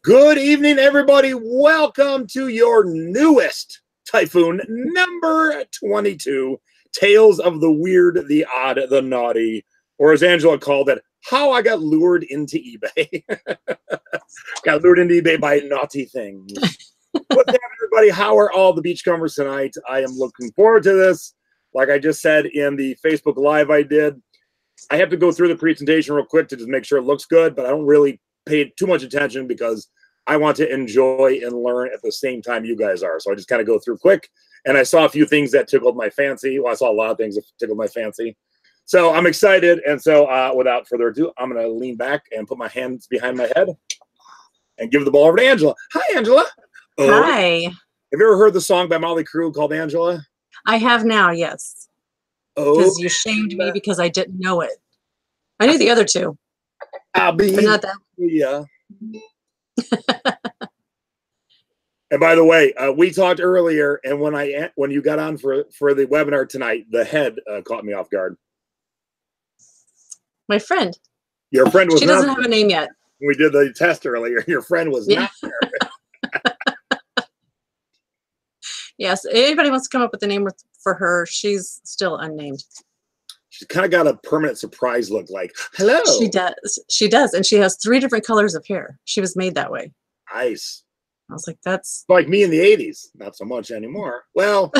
Good evening, everybody. Welcome to your newest Typhoon number 22, Tales of the Weird, the Odd, the Naughty, or as Angela called it, how I got lured into eBay. Got lured into eBay by naughty things. What's up, everybody? How are all the beachcombers tonight? I am looking forward to this. Like I just said in the Facebook Live I did, I have to go through the presentation real quick to just make sure it looks good, but I don't really pay too much attention because I want to enjoy and learn at the same time you guys are. So I just kind of go through quick. And I saw a few things that tickled my fancy. Well, I saw a lot of things that tickled my fancy. So I'm excited. And so without further ado, I'm going to lean back and put my hands behind my head and give the ball over to Angela. Hi, Angela. Hi. Have you ever heard the song by Motley Crue called Angela? I have now, yes. Because you shamed me because I didn't know it. I knew the other two. I'll be but not that. Yeah. And by the way, we talked earlier, and when you got on for the webinar tonight, the head caught me off guard. My friend. Your friend was. She doesn't have a name yet. We did the test earlier. Your friend was not there. Yes. Anybody wants to come up with a name for her? She's still unnamed. She's kind of got a permanent surprise look. Like, hello. She does. She does, and she has 3 different colors of hair. She was made that way. Nice. I was like, that's like me in the 80s. Not so much anymore. Well,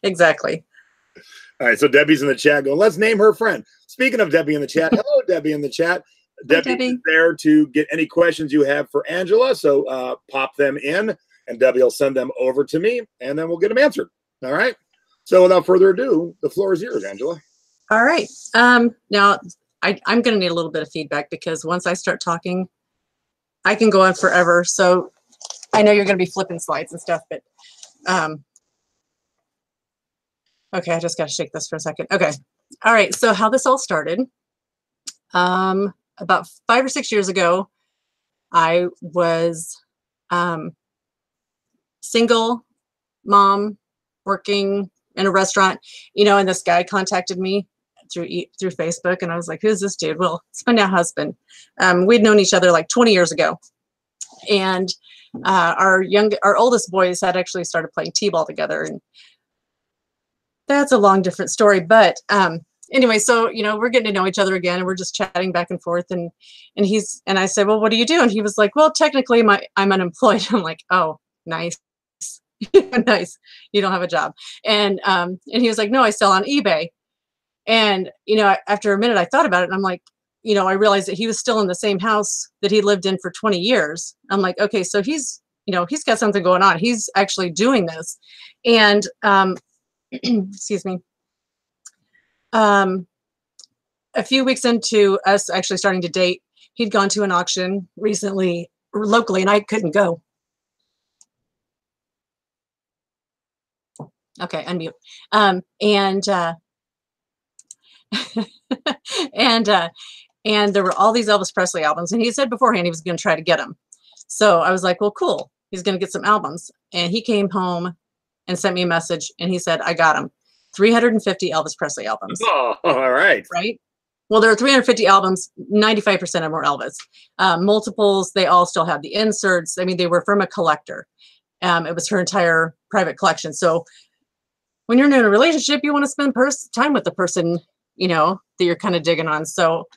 exactly. All right. So Debbie's in the chat going, let's name her friend. Speaking of Debbie in the chat, hello, Debbie in the chat. Debbie is there to get any questions you have for Angela. So pop them in, and Debbie will send them over to me, and then we'll get them answered. All right. So without further ado, the floor is yours, Angela. All right. Now, I'm going to need a little bit of feedback because once I start talking, I can go on forever. So I know you're going to be flipping slides and stuff, but okay, I just got to shake this for a second. Okay. All right. So how this all started, about 5 or 6 years ago, I was single mom working in a restaurant, and this guy contacted me through Facebook, and I was like, who's this dude? Well, it's my now husband. We'd known each other like 20 years ago. And our oldest boys had actually started playing t-ball together, and that's a long different story. But anyway, so we're getting to know each other again, and we're just chatting back and forth. And I said, well, what do you do? And he was like, well, technically I'm unemployed. I'm like, oh, nice. Nice. You don't have a job. And he was like, no, I sell on eBay. And, after a minute, I thought about it, and I'm like, I realized that he was still in the same house that he lived in for 20 years. I'm like, okay, so he's got something going on. He's actually doing this. And, excuse me, a few weeks into us actually starting to date, he'd gone to an auction recently locally, and I couldn't go. Okay, unmute. And there were all these Elvis Presley albums, and he said beforehand he was going to try to get them. So I was like, well, cool. He's going to get some albums. And he came home and sent me a message, and he said, I got them. 350 Elvis Presley albums. Oh, all right. Right? Well, there are 350 albums. 95% of them were Elvis. Multiples, they all still had the inserts. I mean, they were from a collector. It was her entire private collection. So when you're in a relationship, you want to spend time with the person, that you're kind of digging on. So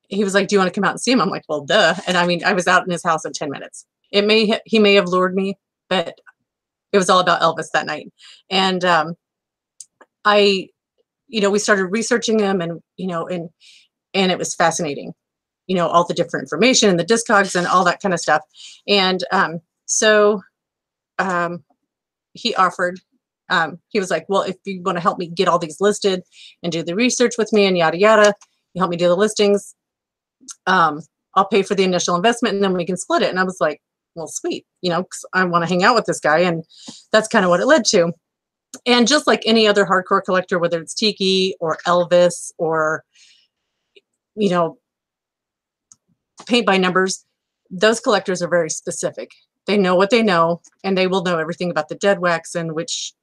he was like, do you want to come out and see him? I'm like, well, duh. And I mean, I was out in his house in 10 minutes. He may have lured me, but it was all about Elvis that night. And we started researching him, and it was fascinating, all the different information and the Discogs and all that kind of stuff. And so he offered, he was like, well, if you want to help me get all these listed and do the research with me and yada, yada, you help me do the listings, I'll pay for the initial investment and then we can split it. And I was like, well, sweet, 'cause I want to hang out with this guy. And that's kind of what it led to. And just like any other hardcore collector, whether it's Tiki or Elvis or, paint by numbers, those collectors are very specific. They know what they know, and they will know everything about the dead wax and which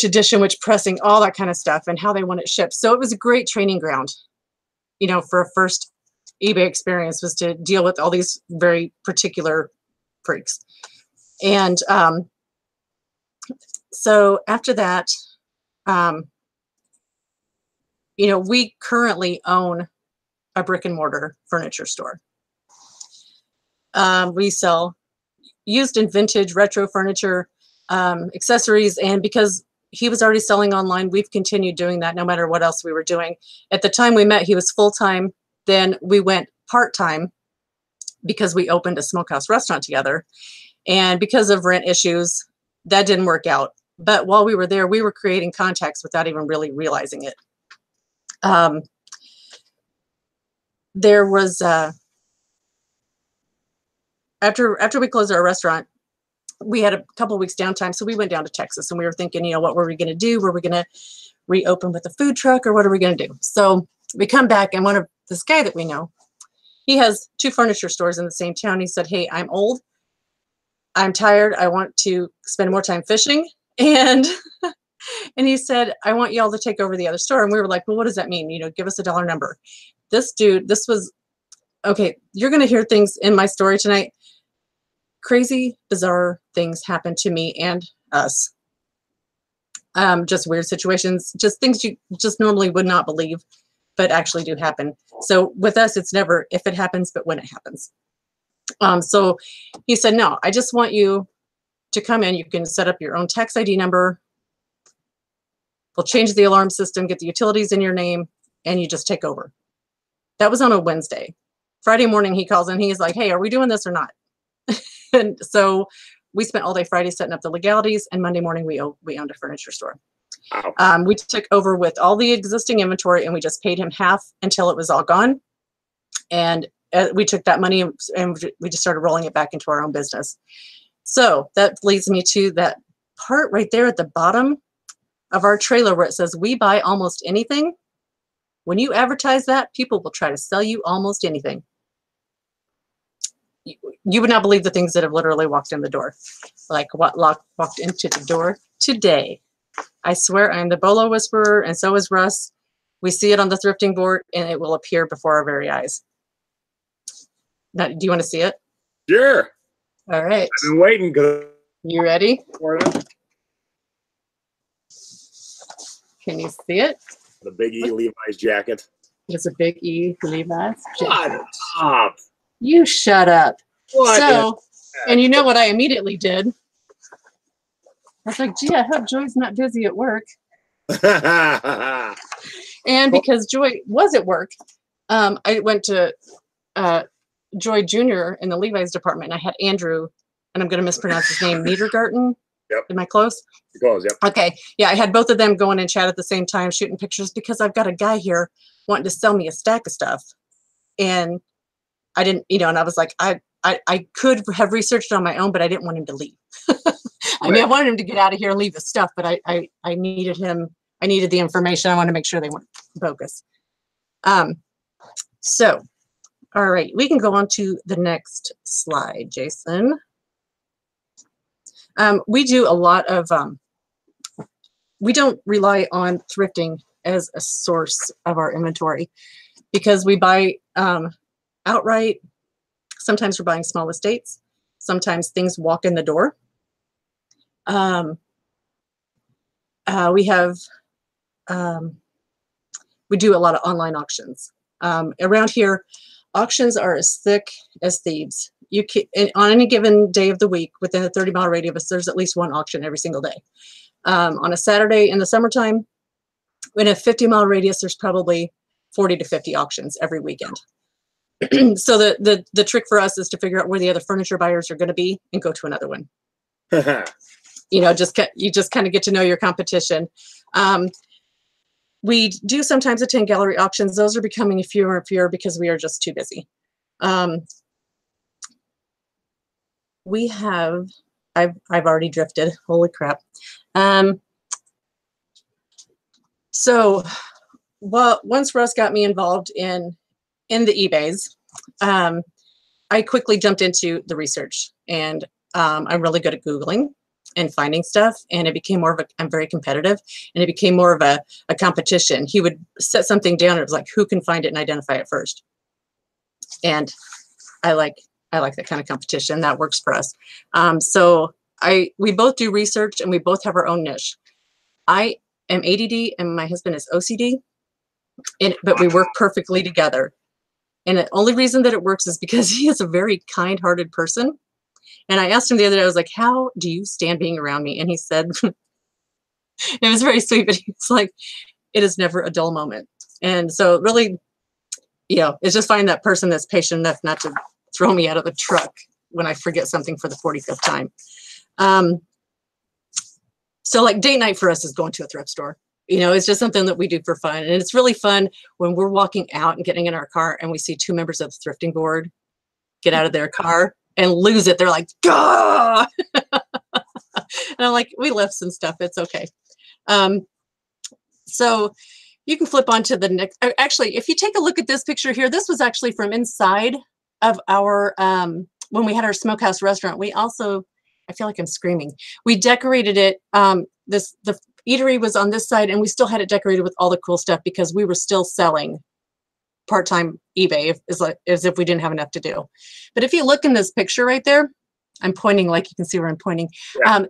edition, which pressing, all that kind of stuff, and how they want it shipped. So it was a great training ground, for a first eBay experience, was to deal with all these very particular freaks. And so after that, we currently own a brick and mortar furniture store. We sell used and vintage retro furniture, accessories, and because he was already selling online, we've continued doing that no matter what else we were doing. At the time we met, he was full-time. Then we went part-time because we opened a smokehouse restaurant together. And because of rent issues, that didn't work out. But while we were there, we were creating contacts without even really realizing it. There was, after we closed our restaurant, we had a couple of weeks downtime. So we went down to Texas and we were thinking, what were we going to do? Were we going to reopen with a food truck or what are we going to do? So we come back and this guy that we know, he has 2 furniture stores in the same town. He said, hey, I'm old. I'm tired. I want to spend more time fishing. And he said, I want y'all to take over the other store. And we were like, well, what does that mean? Give us a dollar number. This dude, okay, you're going to hear things in my story tonight. Crazy, bizarre things happen to me and us. Just weird situations, just things you just normally would not believe, but actually do happen. So with us, it's never if it happens, but when it happens. So he said, no, I just want you to come in. You can set up your own tax ID number. We'll change the alarm system, get the utilities in your name, and you just take over. That was on a Wednesday. Friday morning, he calls in. He's like, hey, are we doing this or not? And so we spent all day Friday setting up the legalities, and Monday morning we owned a furniture store. Wow. We took over with all the existing inventory, and we just paid him half until it was all gone. And we took that money and we just started rolling it back into our own business. So that leads me to that part right there at the bottom of our trailer where it says, we buy almost anything. When you advertise that, people will try to sell you almost anything. You would not believe the things that have literally walked in the door. Like what walked into the door today. I swear I'm the Bolo Whisperer, and so is Russ. We see it on the thrifting board, and it will appear before our very eyes. Now, do you want to see it? Sure. All right. I've been waiting. You ready? Can you see it? The Big E Levi's jacket. It's a Big E Levi's jacket. Shut up. You shut up. What? So, and you know what I immediately did? I was like, gee, I hope Joy's not busy at work. And because Joy was at work, I went to Joy Jr. in the Levi's department, and I had Andrew, and I'm going to mispronounce his name, Niedergarten. Yep. Am I close? Close, yep. Okay. Yeah, I had both of them going and chat at the same time, shooting pictures, because I've got a guy here wanting to sell me a stack of stuff. And I didn't, and I was like, I could have researched it on my own, but I didn't want him to leave. I mean, I wanted him to get out of here and leave his stuff, but I needed him. I needed the information. I wanted to make sure they weren't bogus. So, all right, we can go on to the next slide, Jason. We do a lot of, we don't rely on thrifting as a source of our inventory because we buy outright. Sometimes we're buying small estates. Sometimes things walk in the door. We do a lot of online auctions. Around here, auctions are as thick as thieves. You can, on any given day of the week, within a 30-mile radius, there's at least one auction every single day. On a Saturday in the summertime, in a 50-mile radius, there's probably 40 to 50 auctions every weekend. So the trick for us is to figure out where the other furniture buyers are going to be and go to another one. You just kind of get to know your competition. We do sometimes attend gallery auctions. Those are becoming fewer and fewer because we are just too busy. We have, I've already drifted. Holy crap. So, well, once Russ got me involved in the eBays, I quickly jumped into the research, and I'm really good at Googling and finding stuff, and it became more of a, I'm very competitive, and it became more of a competition. He would set something down, and it was like, who can find it and identify it first? And I like that kind of competition. That works for us. So we both do research, and we both have our own niche. I am ADD, and my husband is OCD, but we work perfectly together. And the only reason that it works is because he is a very kind-hearted person. And I asked him the other day, I was like, how do you stand being around me? And he said, it was very sweet, but he's like, it is never a dull moment. And so really, you know, it's just finding that person that's patient enough not to throw me out of the truck when I forget something for the 45th time. So like date night for us is going to a thrift store. You know, it's just something that we do for fun. And it's really fun when we're walking out and getting in our car and we see two members of the thrifting board get out of their car and lose it. They're like, gah! And I'm like, we left some stuff. It's okay. So you can flip on to the next. Actually, if you take a look at this picture here, this was actually from inside of our, when we had our smokehouse restaurant. We also, I feel like I'm screaming. We decorated it. The eatery was on this side, and we still had it decorated with all the cool stuff because we were still selling part-time eBay as if we didn't have enough to do. But if you look in this picture right there, I'm pointing like you can see where I'm pointing. Yeah.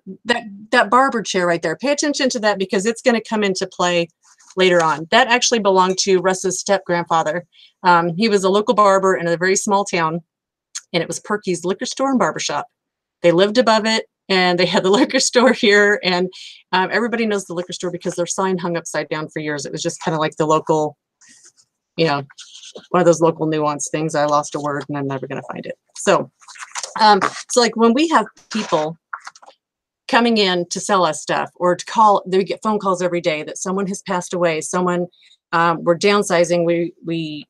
That barber chair right there, pay attention to that because it's going to come into play later on. That actually belonged to Russ's step-grandfather. He was a local barber in a very small town, and it was Perky's liquor store and barbershop. They lived above it, and they had the liquor store here, and everybody knows the liquor store because their sign hung upside down for years. It was just kind of like the local, you know, one of those local nuanced things. I lost a word, and I'm never going to find it. So like when we have people coming in to sell us stuff or to call, they get phone calls every day that someone has passed away, someone, we're downsizing, we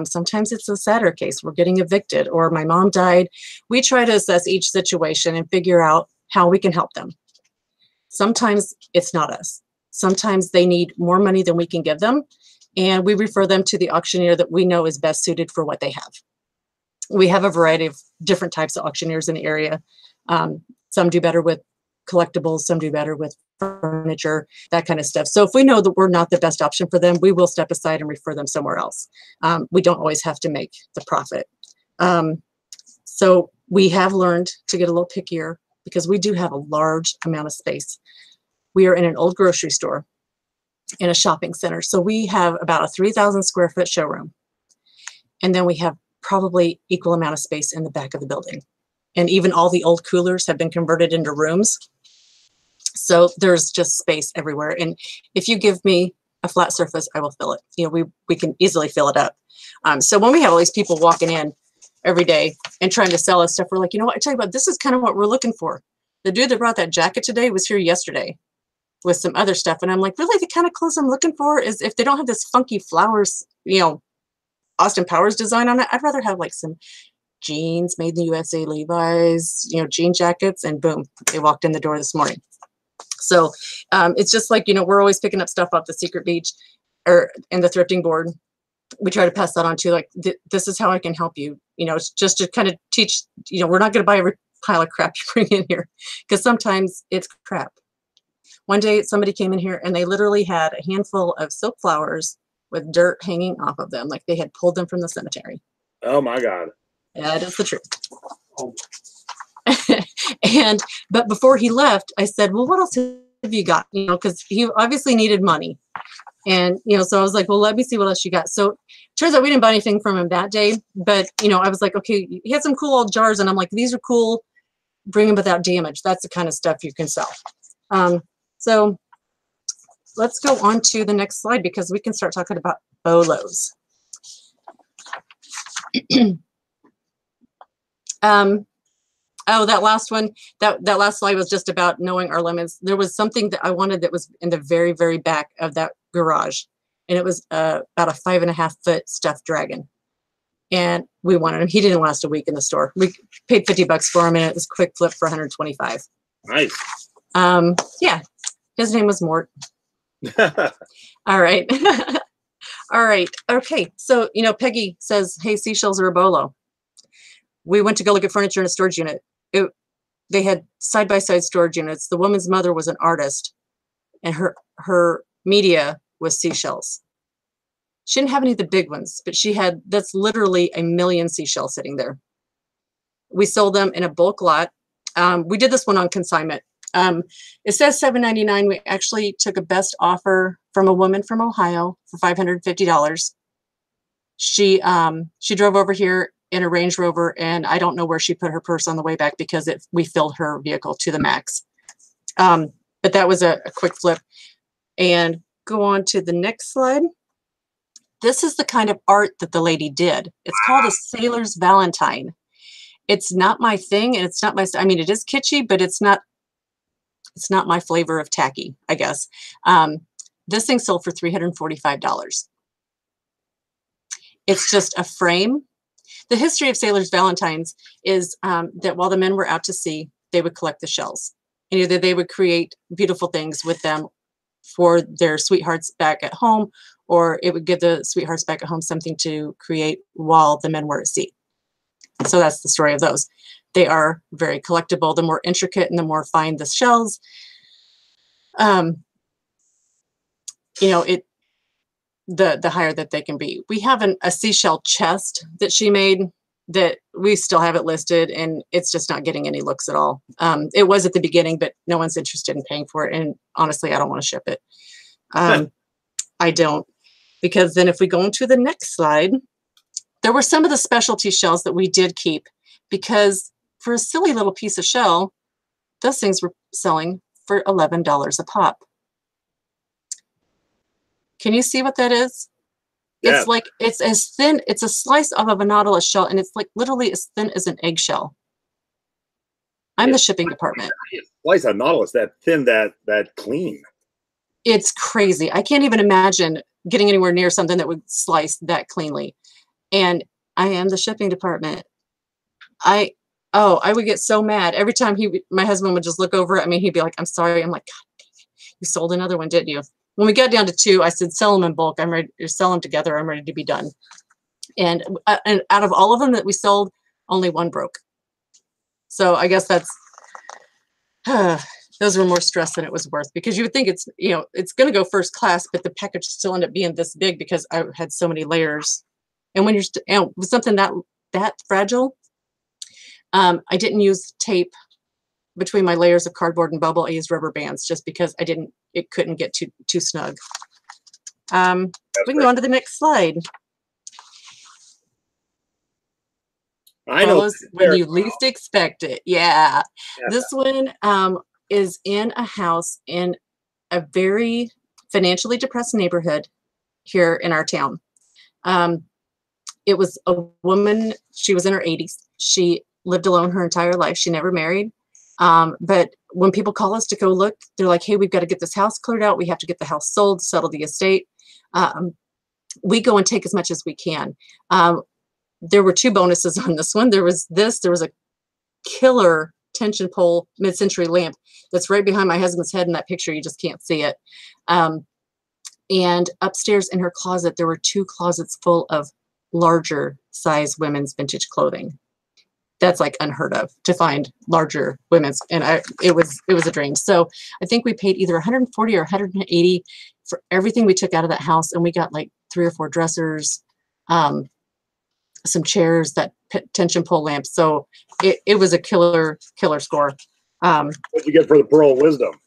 sometimes it's a sadder case, we're getting evicted, or my mom died. We try to assess each situation and figure out how we can help them. Sometimes it's not us. Sometimes they need more money than we can give them, and we refer them to the auctioneer that we know is best suited for what they have. We have a variety of different types of auctioneers in the area. Some do better with collectibles, some do better with furniture, that kind of stuff. So if we know that we're not the best option for them, we will step aside and refer them somewhere else. We don't always have to make the profit. So we have learned to get a little pickier because we do have a large amount of space. We are in an old grocery store in a shopping center. So we have about a 3,000 square foot showroom. And then we have probably equal amount of space in the back of the building. And even all the old coolers have been converted into rooms. So there's just space everywhere. And if you give me a flat surface, I will fill it. You know, we can easily fill it up. So when we have all these people walking in every day and trying to sell us stuff, we're like, you know what, I tell you what, this is kind of what we're looking for. The dude that brought that jacket today was here yesterday with some other stuff. And I'm like, really, the kind of clothes I'm looking for is if they don't have this funky flowers, you know, Austin Powers design on it, I'd rather have like some jeans made in the USA, Levi's, you know, jean jackets, and boom, they walked in the door this morning. So it's just like, you know, we're always picking up stuff off the Secret Beach or in the thrifting board. We try to pass that on to like, this is how I can help you. You know, it's just to kind of teach, you know, we're not going to buy every pile of crap you bring in here because sometimes it's crap. One day somebody came in here and they literally had a handful of silk flowers with dirt hanging off of them. Like they had pulled them from the cemetery. Oh my God. Yeah, it is the truth. Oh. But before he left, I said, well, what else have you got? You know, because he obviously needed money. And, you know, so I was like, well, let me see what else you got. So turns out we didn't buy anything from him that day. But, you know, I was like, okay, he had some cool old jars. And I'm like, these are cool. Bring them without damage. That's the kind of stuff you can sell. So let's go on to the next slide because we can start talking about BOLOS. Oh, that last one, that last slide was just about knowing our limits. There was something that I wanted that was in the very, very back of that garage. And it was about a 5.5-foot stuffed dragon. And we wanted him. He didn't last a week in the store. We paid $50 for him, and it was quick flip for 125. Nice. Yeah, his name was Mort. All right. All right. Okay. So, Peggy says, hey, seashells are a bolo. We went to go look at furniture in a storage unit. They had side-by-side storage units. The woman's mother was an artist, and her media was seashells. She didn't have any of the big ones, but that's literally 1 million seashells sitting there. We sold them in a bulk lot. We did this one on consignment. It says $7.99. We actually took a best offer from a woman from Ohio for $550. She drove over here in a Range Rover, and I don't know where she put her purse on the way back because we filled her vehicle to the max. But that was a quick flip. And go on to the next slide. This is the kind of art that the lady did. It's called a Sailor's Valentine. It's not my thing, and it's not my, I mean, it is kitschy, but it's not my flavor of tacky, I guess. This thing sold for $345. It's just a frame. The history of Sailor's Valentines is that while the men were out to sea, they would collect the shells. And either they would create beautiful things with them for their sweethearts back at home, or it would give the sweethearts back at home something to create while the men were at sea. So that's the story of those. They are very collectible. The more intricate and the more fine the shells, the higher that they can be. We have a seashell chest that she made that we still have it listed, and it's just not getting any looks at all. It was at the beginning, but no one's interested in paying for it. And honestly, I don't want to ship it. I don't, because then if we go into the next slide, there were some of the specialty shells that we did keep, because for a silly little piece of shell, those things were selling for $11 a pop. Can you see what that is? Yeah. It's like, it's as thin, it's a slice of a Nautilus shell, and it's like literally as thin as an eggshell. I'm the shipping department. Slice of Nautilus that thin, that clean. It's crazy. I can't even imagine getting anywhere near something that would slice that cleanly. And I am the shipping department. I would get so mad every time my husband would just look over at me. He'd be like, I'm sorry. I'm like, God, you sold another one, didn't you? When we got down to 2, I said, sell them in bulk. I'm ready to sell them together. I'm ready to be done. And out of all of them that we sold, only 1 broke. So I guess that's, those were more stress than it was worth, because you would think it's, it's going to go first class, but the package still ended up being this big because I had so many layers. And when you're with something that fragile, I didn't use tape between my layers of cardboard and bubble. I used rubber bands just because it couldn't get too snug. We can go on to the next slide. I know when you least expect it. Yeah. This one is in a house in a very financially depressed neighborhood here in our town. It was a woman, she was in her 80s. She lived alone her entire life. She never married. But when people call us to go look, they're like, hey, we've got to get this house cleared out. We have to get the house sold, settle the estate. We go and take as much as we can. There were 2 bonuses on this one. There was a killer tension pole mid-century lamp that's right behind my husband's head in that picture. You just can't see it. And upstairs in her closet, there were 2 closets full of larger size women's vintage clothing. That's like unheard of to find larger women's, and it was a dream. So I think we paid either 140 or 180 for everything we took out of that house, and we got like 3 or 4 dressers, some chairs, that tension pole lamp. So it was a killer score. What'd you get for the Pearl of Wisdom?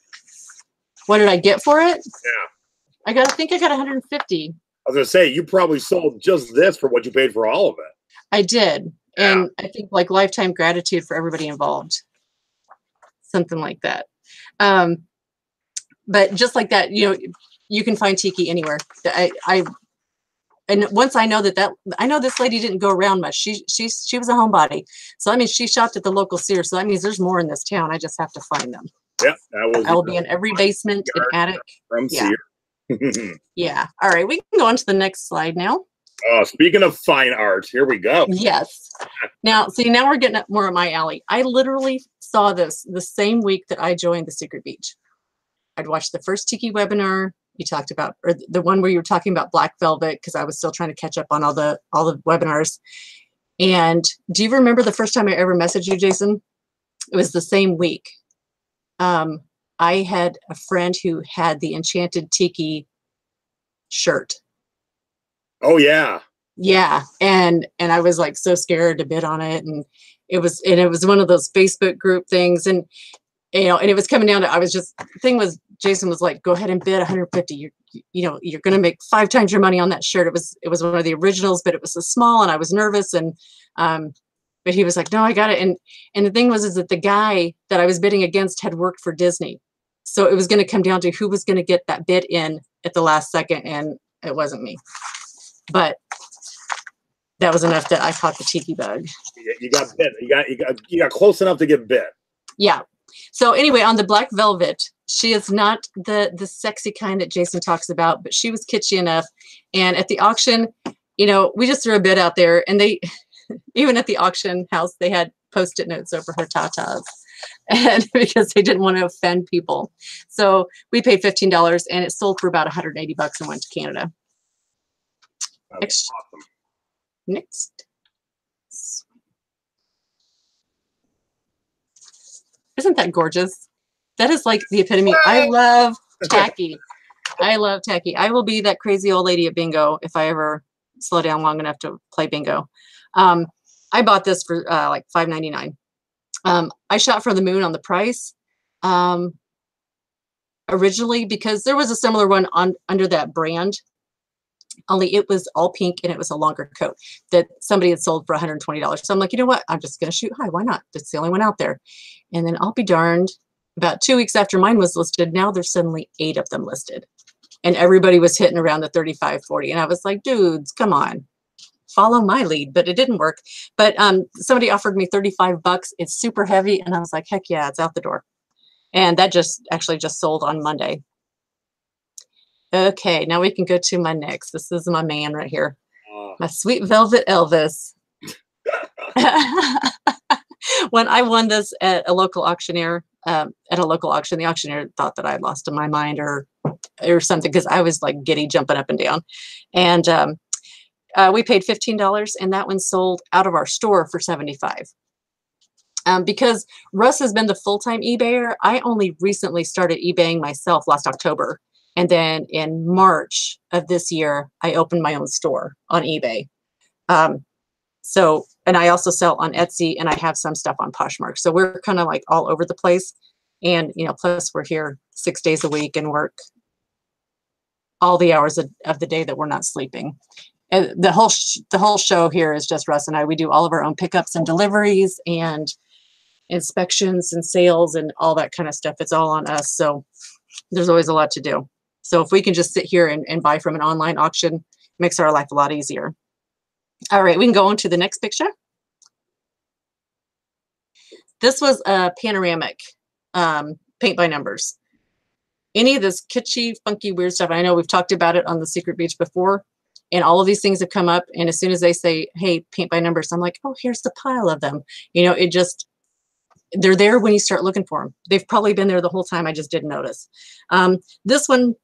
What did I get for it? Yeah, I think I got 150. I was gonna say, you probably sold just this for what you paid for all of it. I did. Yeah. And I think like lifetime gratitude for everybody involved. Something like that. But just like that, you can find tiki anywhere. I and once I know I know this lady didn't go around much. She was a homebody. So I mean, she shopped at the local Sears. So that means there's more in this town. I just have to find them. Yep, that was. I will be in every basement and attic. From Yeah. Sears. Yeah. All right, we can go on to the next slide now. Speaking of fine art, here we go. Yes. Now, see, now we're getting up more at my alley. I literally saw this the same week that I joined the Secret Beach. I'd watched the first Tiki webinar you talked about, or the one where you were talking about Black Velvet, because I was still trying to catch up on all the webinars. And do you remember the first time I ever messaged you, Jason? It was the same week. I had a friend who had the Enchanted Tiki shirt. Oh yeah. Yeah. And I was like so scared to bid on it. And it was one of those Facebook group things. And and it was coming down to, Jason was like, go ahead and bid 150. You're going to make 5 times your money on that shirt. It was one of the originals, but it was so small and I was nervous. And, but he was like, no, I got it. And the thing is that the guy that I was bidding against had worked for Disney. So it was going to come down to who was going to get that bid in at the last second. And it wasn't me. But that was enough that I caught the Tiki bug. You got bit. You got close enough to get bit. Yeah. So anyway, on the Black Velvet, she is not the sexy kind that Jason talks about, but she was kitschy enough. And at the auction, we just threw a bid out there, and they, even at the auction house, they had Post-it notes over her tatas, and because they didn't want to offend people. So we paid $15, and it sold for about $180 and went to Canada. That's awesome. Next. Isn't that gorgeous? That is like the epitome. I love tacky. I love tacky. I will be that crazy old lady at bingo if I ever slow down long enough to play bingo. I bought this for like $5.99. I shot for the moon on the price originally because there was a similar one under that brand. Only it was all pink and it was a longer coat that somebody had sold for $120. So I'm like, you know what? I'm just going to shoot high. Why not? That's the only one out there. And then I'll be darned. About 2 weeks after mine was listed, now there's suddenly 8 of them listed. And everybody was hitting around the 35, 40. And I was like, dudes, come on. Follow my lead. But it didn't work. But somebody offered me $35. It's super heavy. And I was like, heck yeah, it's out the door. And that just sold on Monday. Okay, now we can go to my next. This is my man right here. My Sweet Velvet Elvis. When I won this at a local auctioneer, the auctioneer thought that I had lost my mind or something because I was like giddy jumping up and down. And we paid $15 and that one sold out of our store for $75. Because Russ has been the full-time eBayer, I only recently started eBaying myself last October. And then in March of this year, I opened my own store on eBay. And I also sell on Etsy and I have some stuff on Poshmark. So we're kind of like all over the place. And, plus we're here 6 days a week and work all the hours of the day that we're not sleeping. And the whole show here is just Russ and I. We do all of our own pickups and deliveries and inspections and sales and all that kind of stuff. It's all on us. So there's always a lot to do. So if we can just sit here and buy from an online auction, it makes our life a lot easier. All right, we can go on to the next picture. This was a panoramic paint by numbers. Any of this kitschy, funky, weird stuff, I know we've talked about it on the Secret Beach before, and all of these things have come up, and as soon as they say, hey, paint by numbers, I'm like, oh, here's the pile of them. They're there when you start looking for them. They've probably been there the whole time. I just didn't notice. This one,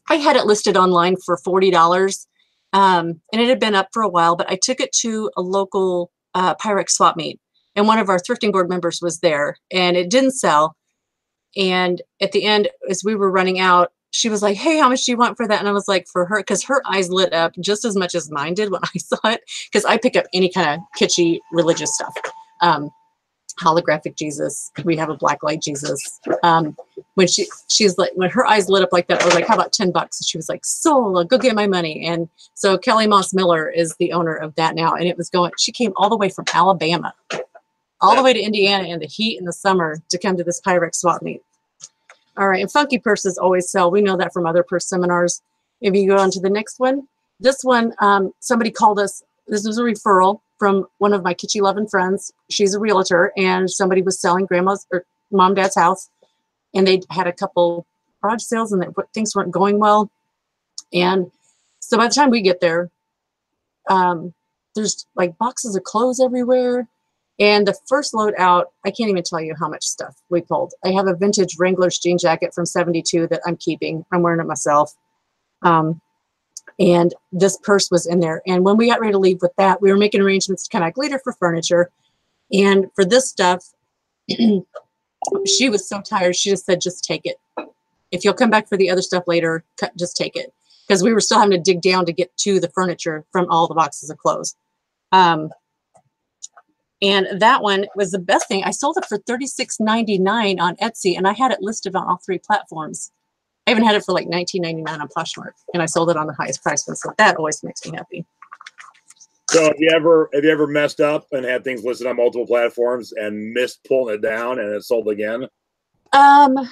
I had it listed online for $40, and it had been up for a while, but I took it to a local Pyrex swap meet, and one of our thrifting board members was there, and it didn't sell. And at the end, as we were running out, she was like, hey, how much do you want for that? And I was like, for her, because her eyes lit up just as much as mine did when I saw it, because I pick up any kind of kitschy religious stuff. Holographic Jesus. We have a black light Jesus. When she's like, when her eyes lit up like that, I was like, how about $10? And she was like, sold, go get my money. And so Kelly Moss Miller is the owner of that now. And it was she came all the way from Alabama, all the way to Indiana in the heat in the summer to come to this Pyrex swap meet. All right. And funky purses always sell. We know that from other purse seminars. If you go on to the next one, This one, somebody called us. This was a referral from one of my kitschy loving friends. She's a realtor, and somebody was selling grandma's or mom, dad's house, and they had a couple garage sales, and things weren't going well. And so by the time we get there, there's like boxes of clothes everywhere. And the first load out, I can't even tell you how much stuff we pulled. I have a vintage Wrangler's jean jacket from '72 that I'm keeping. I'm wearing it myself. And this purse was in there. And when we got ready to leave with that, we were making arrangements to come back later for furniture. And for this stuff, she was so tired. She just said, just take it. If you'll come back for the other stuff later, just take it. Because we were still having to dig down to get to the furniture from all the boxes of clothes. And that one was the best thing. I sold it for $36.99 on Etsy, and I had it listed on all 3 platforms. I even had it for like $19.99 on Poshmark, and I sold it on the highest price one. So that always makes me happy. So have you ever messed up and had things listed on multiple platforms and missed pulling it down and it sold again? The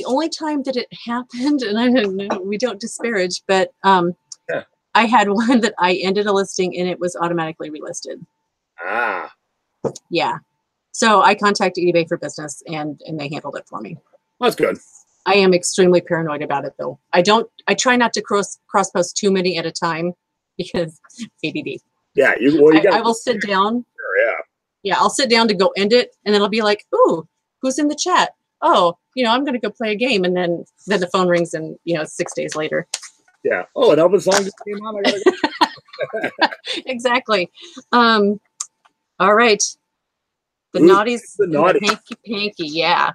only time that it happened, and I don't know, we don't disparage, but I had one that I ended a listing and it was automatically relisted. Ah. Yeah. So I contacted eBay for business and they handled it for me. That's good. I am extremely paranoid about it though. I try not to cross post too many at a time because ADD. Yeah. I will sit down. Sure, yeah. Yeah. I'll sit down to go end it. And then I'll be like, ooh, who's in the chat? Oh, I'm going to go play a game. And then the phone rings and, 6 days later. Yeah. Oh, an Elvis song just came on. I gotta go. Exactly. All right. The naughties. The naughty. Hanky panky. Yeah.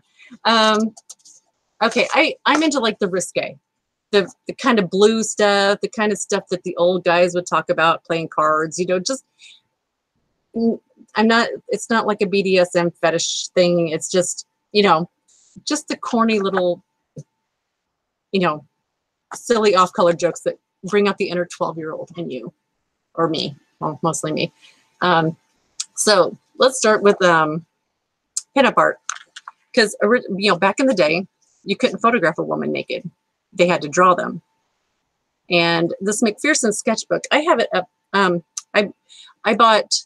Okay. I'm into like the risque, the kind of blue stuff, the kind of stuff that the old guys would talk about playing cards, it's not like a BDSM fetish thing. It's just, just the corny little, silly off-color jokes that bring out the inner 12-year-old in you or me, well, mostly me. So let's start with pinup art. Because, back in the day, you couldn't photograph a woman naked. They had to draw them. And this McPherson sketchbook, I have it up. I bought,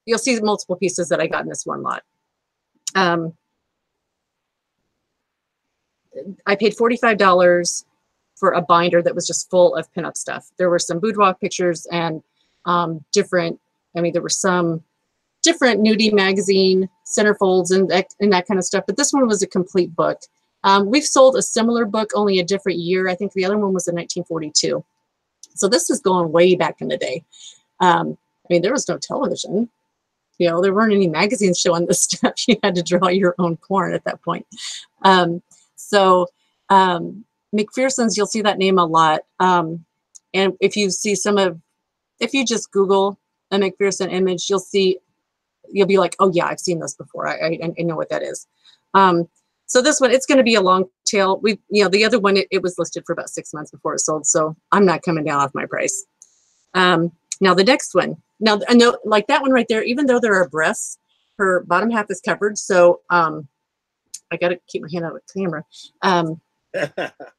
you'll see multiple pieces that I got in this one lot. I paid $45 for a binder that was just full of pinup stuff. There were some boudoir pictures and there were some different nudie magazine centerfolds and that kind of stuff. But this one was a complete book. We've sold a similar book, only a different year. I think the other one was in 1942. So this is going way back in the day. There was no television. There weren't any magazines showing this stuff. You had to draw your own porn at that point. So McPherson's, you'll see that name a lot. And if you see if you just Google a McPherson image, you'll be like, oh yeah, I've seen this before. I know what that is. So this one, it's going to be a long tail. The other one, it was listed for about 6 months before it sold. So I'm not coming down off my price. Now the next one, I know like that one right there, even though there are breasts, her bottom half is covered. So, I got to keep my hand out of the camera.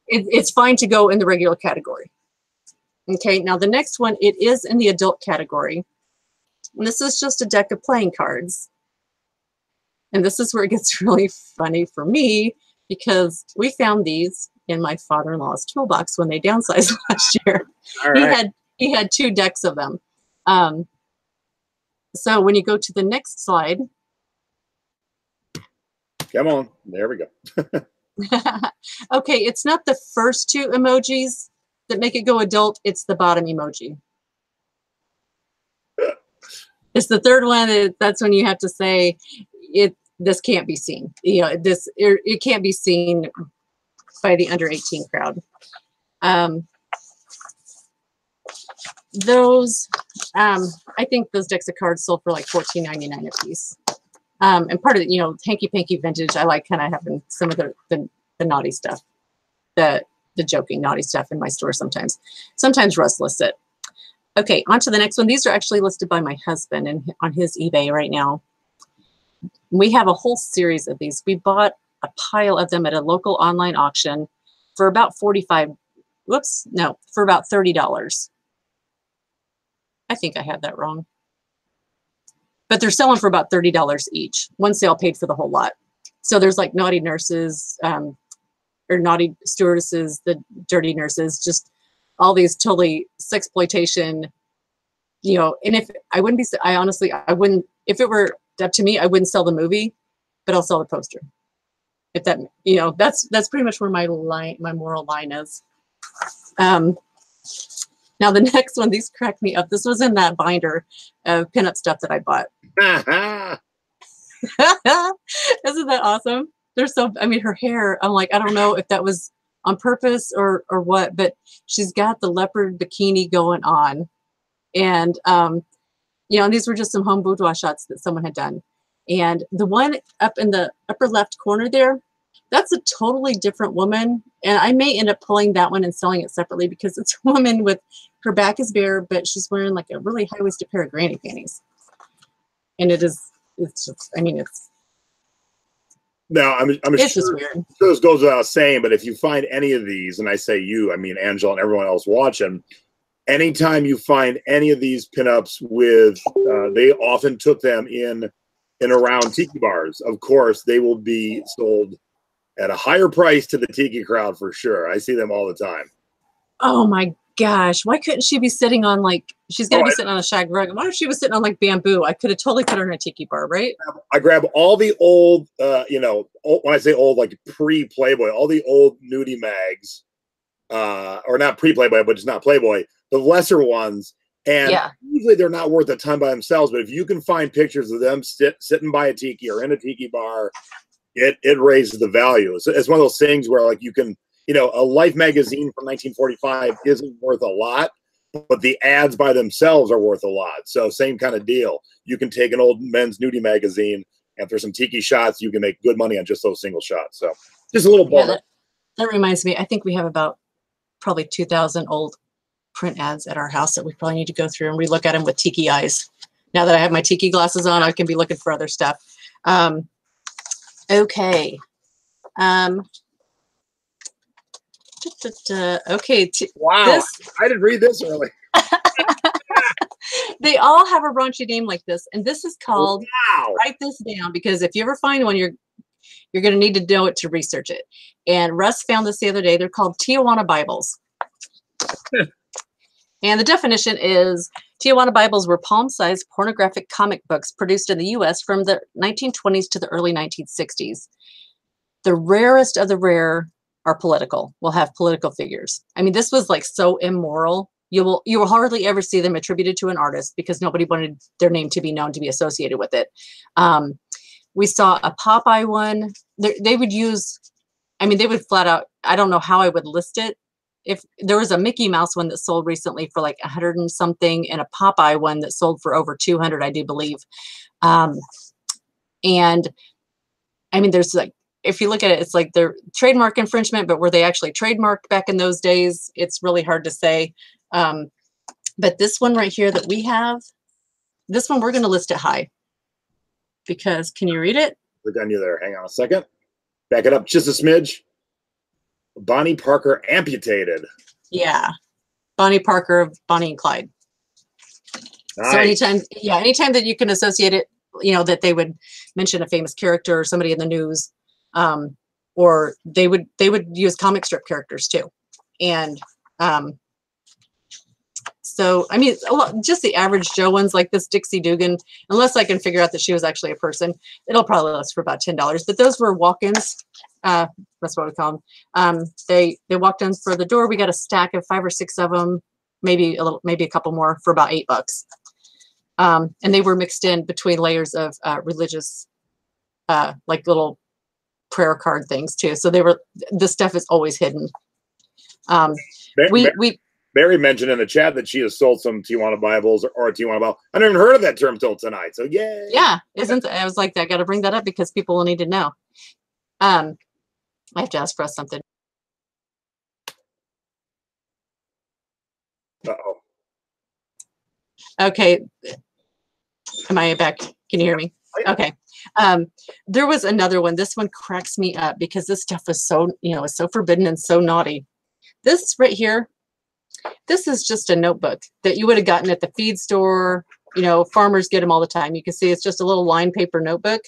It's fine to go in the regular category. Okay, now the next one, it is in the adult category. And this is just a deck of playing cards. And this is where it gets really funny for me because we found these in my father-in-law's toolbox when they downsized last year. All right. He had 2 decks of them. So when you go to the next slide. Come on. There we go. Okay, it's not the first 2 emojis that make it go adult. It's the bottom emoji. It's the third one. That's when you have to say this can't be seen. It can't be seen by the under 18 crowd. I think those decks of cards sold for like $14.99 a piece. And part of it, hanky panky vintage, I like kind of having some of the naughty stuff, the joking naughty stuff in my store sometimes. Sometimes Russ lists it. Okay, on to the next one. These are actually listed by my husband and on his eBay right now. We have a whole series of these. We bought a pile of them at a local online auction for about $45 whoops, no, for about $30. I think I had that wrong. But they're selling for about $30 each. One sale paid for the whole lot. So there's like naughty nurses, or naughty stewardesses, the dirty nurses, just all these totally sexploitation, you know. And if I wouldn't be, I honestly, I wouldn't, if it were up to me, I wouldn't sell the movie, but I'll sell the poster. If that, you know, that's pretty much where my moral line is. Now the next one, these cracked me up. This was in that binder of pinup stuff that I bought. Isn't that awesome? They're so, I mean, her hair, I'm like, I don't know if that was on purpose or what, but she's got the leopard bikini going on. And, you know, and these were just some home boudoir shots that someone had done. And the one up in the upper left corner there, that's a totally different woman. And I may end up pulling that one and selling it separately because it's a woman with, her back is bare, but she's wearing like a really high-waisted pair of granny panties. And it's just, I mean, it's. Now, I'm it's sure, just weird. This goes without saying, but if you find any of these, and I say you, I mean Angela and everyone else watching, anytime you find any of these pinups with, they often took them in and around tiki bars. Of course, they will be sold at a higher price to the tiki crowd for sure. I see them all the time. Oh my gosh. Why couldn't she be sitting on like, she's going to be sitting on a shag rug. Why if she was sitting on like bamboo? I could have totally put her in a tiki bar, right? I grab all the old, you know, when I say old, like pre-Playboy, all the old nudie mags, or not pre-Playboy, but just not Playboy, the lesser ones. And usually they're not worth a ton by themselves, but if you can find pictures of them sitting by a tiki or in a tiki bar, it raises the value. It's one of those things where like you can, you know, a Life magazine from 1945 isn't worth a lot, but the ads by themselves are worth a lot. So same kind of deal. You can take an old men's nudie magazine, and for some tiki shots, you can make good money on just those single shots. So just a little bonus. That reminds me, I think we have about probably 2,000 old print ads at our house that we probably need to go through and relook at them with tiki eyes. Now that I have my tiki glasses on, I can be looking for other stuff. Okay. Okay. Wow. I didn't read this early. They all have a raunchy name like this. And this is called, write this down, because if you ever find one, you're going to need to know it to research it. And Russ found this the other day. They're called Tijuana Bibles. And the definition is Tijuana Bibles were palm-sized pornographic comic books produced in the U.S. from the 1920s to the early 1960s. The rarest of the rare are political. Will have political figures. I mean, this was like so immoral. You will hardly ever see them attributed to an artist because nobody wanted their name to be known to be associated with it. We saw a Popeye one. They would use, I mean, they would flat out, I don't know how I would list it. If there was a Mickey Mouse one that sold recently for like 100 and something, and a Popeye one that sold for over 200, I do believe. And I mean, there's like, if you look at it, it's like they're trademark infringement, but were they actually trademarked back in those days? It's really hard to say. But this one right here that we have, this one, we're going to list it high because, can you read it? Look on you there. Hang on a second. Back it up just a smidge. Bonnie Parker amputated. Yeah. Bonnie Parker of Bonnie and Clyde. Nice. So anytime that you can associate it, you know, that they would mention a famous character or somebody in the news, or they would use comic strip characters too. And so, I mean, just the average Joe ones like this Dixie Dugan, unless I can figure out that she was actually a person, it'll probably last for about $10. But those were walk-ins. That's what we call them. They walked in for the door. We got a stack of 5 or 6 of them, maybe a couple more for about $8. And they were mixed in between layers of religious, like little prayer card things too. So the stuff is always hidden. Mary mentioned in the chat that she has sold some Tijuana Bibles or a Tijuana Bible. I never even heard of that term till tonight. So yay. Yeah, I was like, I got to bring that up because people will need to know. I have to ask Russ something. Uh-oh. Okay. Am I back? Can you hear me? Okay. There was another one. This one cracks me up because this stuff is so, you know, it's so forbidden and so naughty. This right here, this is just a notebook that you would have gotten at the feed store. You know, farmers get them all the time. You can see it's just a little lined paper notebook.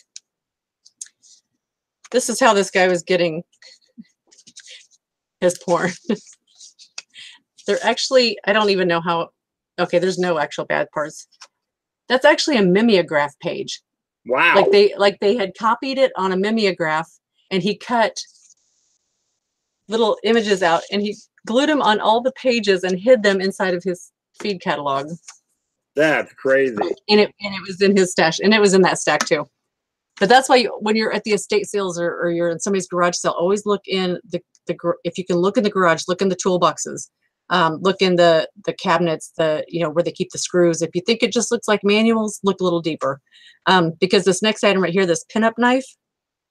This is how this guy was getting his porn. They're actually, I don't even know how, okay, there's no actual bad parts. That's actually a mimeograph page. Wow. Like they had copied it on a mimeograph, and he cut little images out and he glued them on all the pages and hid them inside of his feed catalog. That's crazy. And it was in his stash, and it was in that stack too. But that's why when you're at the estate sales or you're in somebody's garage sale, always look in if you can look in the garage, look in the toolboxes, look in the cabinets, where they keep the screws. If you think it just looks like manuals, look a little deeper. Because this next item right here, this pinup knife.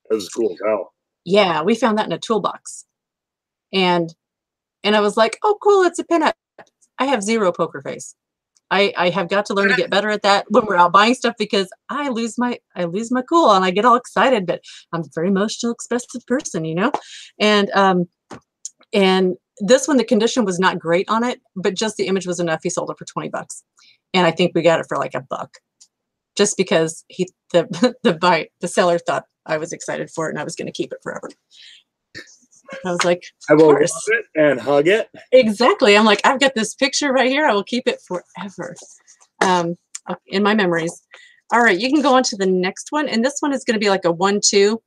That was cool as hell. Yeah, we found that in a toolbox. And I was like, oh, cool, it's a pinup. I have zero poker face. I have got to learn to get better at that when we're out buying stuff, because I lose my cool and I get all excited, but I'm a very emotional, expressive person, And this one, the condition was not great on it, but just the image was enough. He sold it for $20, and I think we got it for like $1, just because the seller thought I was excited for it and I was going to keep it forever. I was like, I will love it and hug it. Exactly. I'm like, I've got this picture right here. I will keep it forever in my memories. All right, you can go on to the next one. And this one is going to be like a 1-2.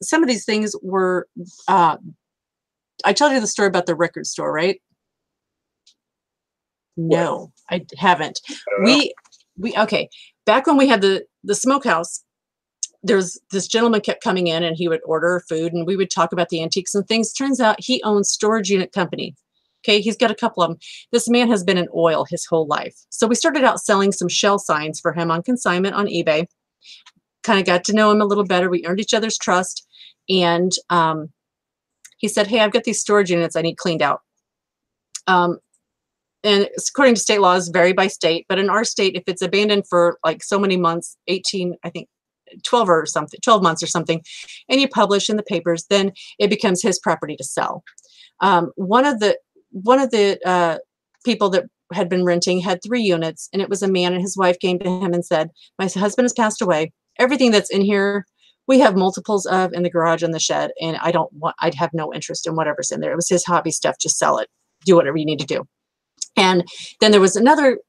Some of these things were, I told you the story about the record store, right? No, I haven't. Okay. Back when we had the smokehouse, there's this gentleman kept coming in and he would order food and we would talk about the antiques and things. Turns out he owns storage unit company. Okay. He's got a couple of them. This man has been in oil his whole life. So we started out selling some shell signs for him on consignment on eBay. Kind of got to know him a little better. We earned each other's trust. And he said, hey, I've got these storage units I need cleaned out. And according to state laws, vary by state. But in our state, if it's abandoned for like so many months, 12 months or something, and you publish in the papers, then it becomes his property to sell. One of the people that had been renting had 3 units, and it was a man, and his wife came to him and said, my husband has passed away. Everything that's in here, we have multiples of in the garage and the shed, and I'd have no interest in whatever's in there. It was his hobby stuff. Just sell it. Do whatever you need to do. And then there was another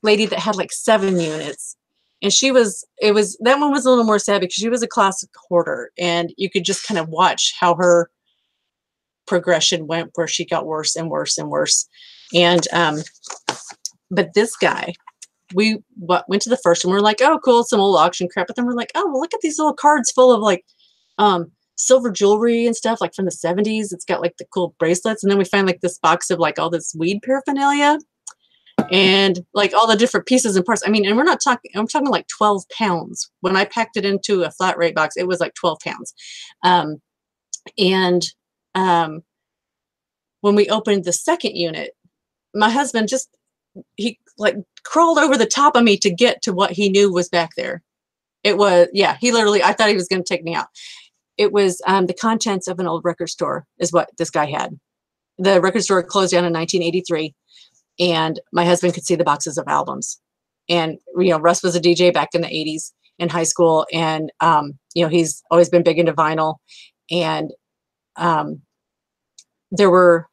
lady that had like 7 units. And that one was a little more sad because she was a classic hoarder, and you could just kind of watch how her progression went, where she got worse and worse and worse. And, but this guy, we went to the first one. We're like, oh, cool. Some old auction crap. But then we're like, oh, well, look at these little cards full of like, silver jewelry and stuff like from the 70s. It's got like the cool bracelets. And then we find like this box of like all this weed paraphernalia. And like all the different pieces and parts. I mean, and I'm talking like 12 pounds. When I packed it into a flat rate box, it was like 12 pounds. When we opened the second unit, my husband he like crawled over the top of me to get to what he knew was back there. It was, yeah, he literally, I thought he was going to take me out. It was the contents of an old record store is what this guy had. The record store closed down in 1983. And my husband could see the boxes of albums. And, Russ was a DJ back in the 80s in high school. And, he's always been big into vinyl. And there were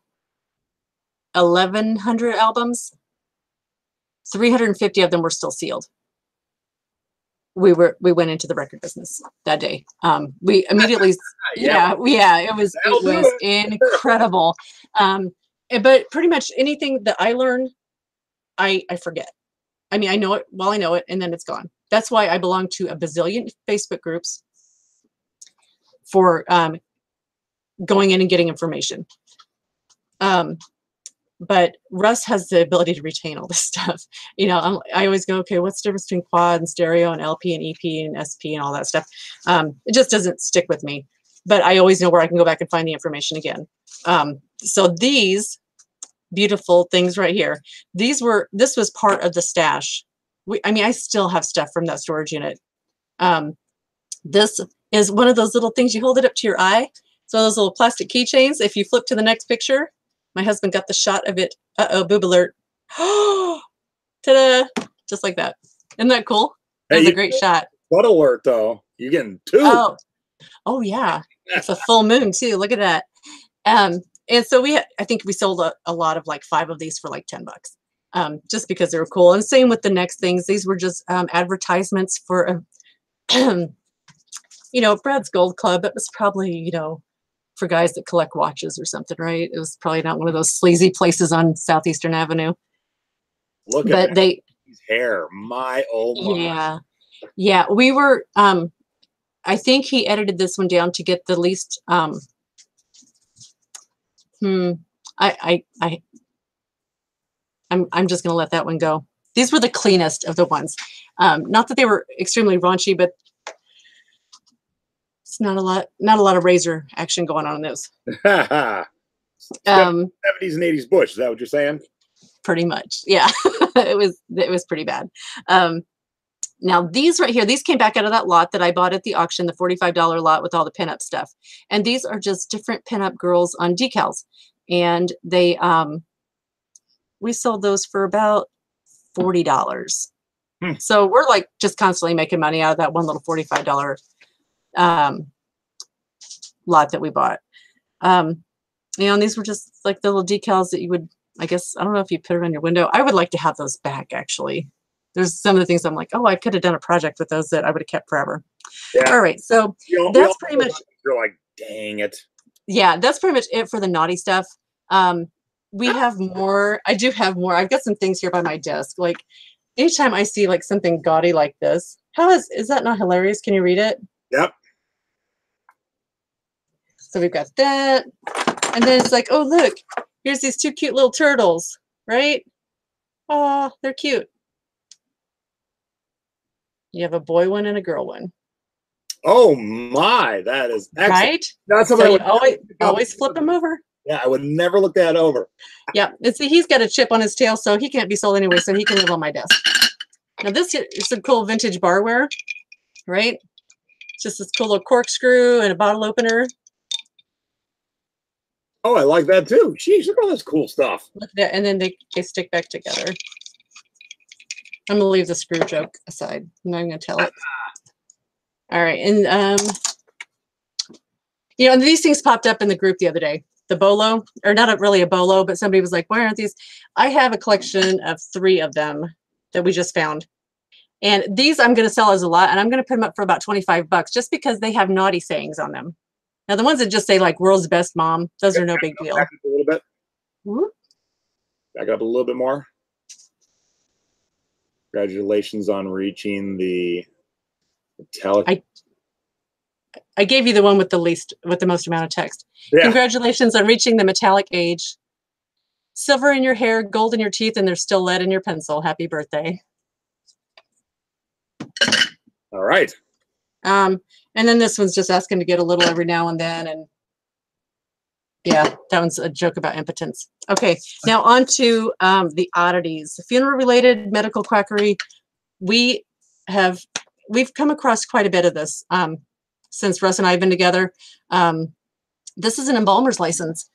1,100 albums. 350 of them were still sealed. We went into the record business that day. We immediately, it was incredible. But pretty much anything that I learned, I forget. I mean, I know it while I know it, and then it's gone. That's why I belong to a bazillion Facebook groups for going in and getting information. But Russ has the ability to retain all this stuff. I always go, okay, what's the difference between quad and stereo and LP and EP and SP and all that stuff? It just doesn't stick with me. But I always know where I can go back and find the information again. So these beautiful things right here, this was part of the stash. I still have stuff from that storage unit. This is one of those little things, you hold it up to your eye. So those little plastic keychains, if you flip to the next picture, my husband got the shot of it. Uh-oh, boob alert. Ta-da! Just like that. Isn't that cool? That was a great shot. What alert, though? You're getting 2. Oh yeah. It's a full moon, too. Look at that. And so I think we sold a lot of like 5 of these for like $10. Just because they were cool. And same with the next things. These were just advertisements for Brad's Gold Club. It was probably, for guys that collect watches or something, right? It was probably not one of those sleazy places on Southeastern Avenue. Look at that. His hair. My my. Yeah. We were I think he edited this one down to get the least I'm just gonna let that one go. These were the cleanest of the ones. Not that they were extremely raunchy, but it's not a lot of razor action going on in those. 70s and 80s bush, is that what you're saying? Pretty much, yeah. it was pretty bad. Now these right here, these came back out of that lot that I bought at the auction, the $45 lot with all the pinup stuff. And these are just different pinup girls on decals. And they we sold those for about $40. So we're like just constantly making money out of that one little $45 lot that we bought. And these were just like the little decals that you would, I guess, I don't know if you put it on your window. I would like to have those back, actually. There's some of the things I'm like, oh, I could have done a project with those that I would have kept forever. Yeah. All right. So that's pretty much. You're like, dang it. Yeah, that's pretty much it for the naughty stuff. We have more. I do have more. I've got some things here by my desk. Like anytime I see like something gaudy like this, is that not hilarious? Can you read it? Yep. So we've got that. And then it's like, oh, look, here's these 2 cute little turtles, right? Oh, they're cute. You have a boy one and a girl one. Oh my, that is excellent. Right? That's something so I would always flip them over. Yeah, I would never look that over. Yeah, and see, he's got a chip on his tail, so he can't be sold anyway, so he can live on my desk. Now this is some cool vintage barware, right? Just this cool little corkscrew and a bottle opener. Oh, I like that too. Jeez, look at all this cool stuff. Look at that, and then they stick back together. I'm gonna leave the screw joke aside. I'm not gonna tell it. All right, and and these things popped up in the group the other day. The bolo, or not really a bolo, but somebody was like, "Why aren't these?" I have a collection of 3 of them that we just found, and these I'm gonna sell as a lot, and I'm gonna put them up for about $25 just because they have naughty sayings on them. Now the ones that just say like "World's Best Mom," those are no big deal. Back up a little bit. Back up a little bit more. Congratulations on reaching the metallic. I gave you the one with the most amount of text. Yeah. Congratulations on reaching the metallic age. Silver in your hair, gold in your teeth, and there's still lead in your pencil. Happy birthday. All right. And then this one's just asking to get a little every now and then. And yeah, that one's a joke about impotence. Okay, now on to the oddities. Funeral related, medical quackery. We've come across quite a bit of this since Russ and I have been together. This is an embalmer's license.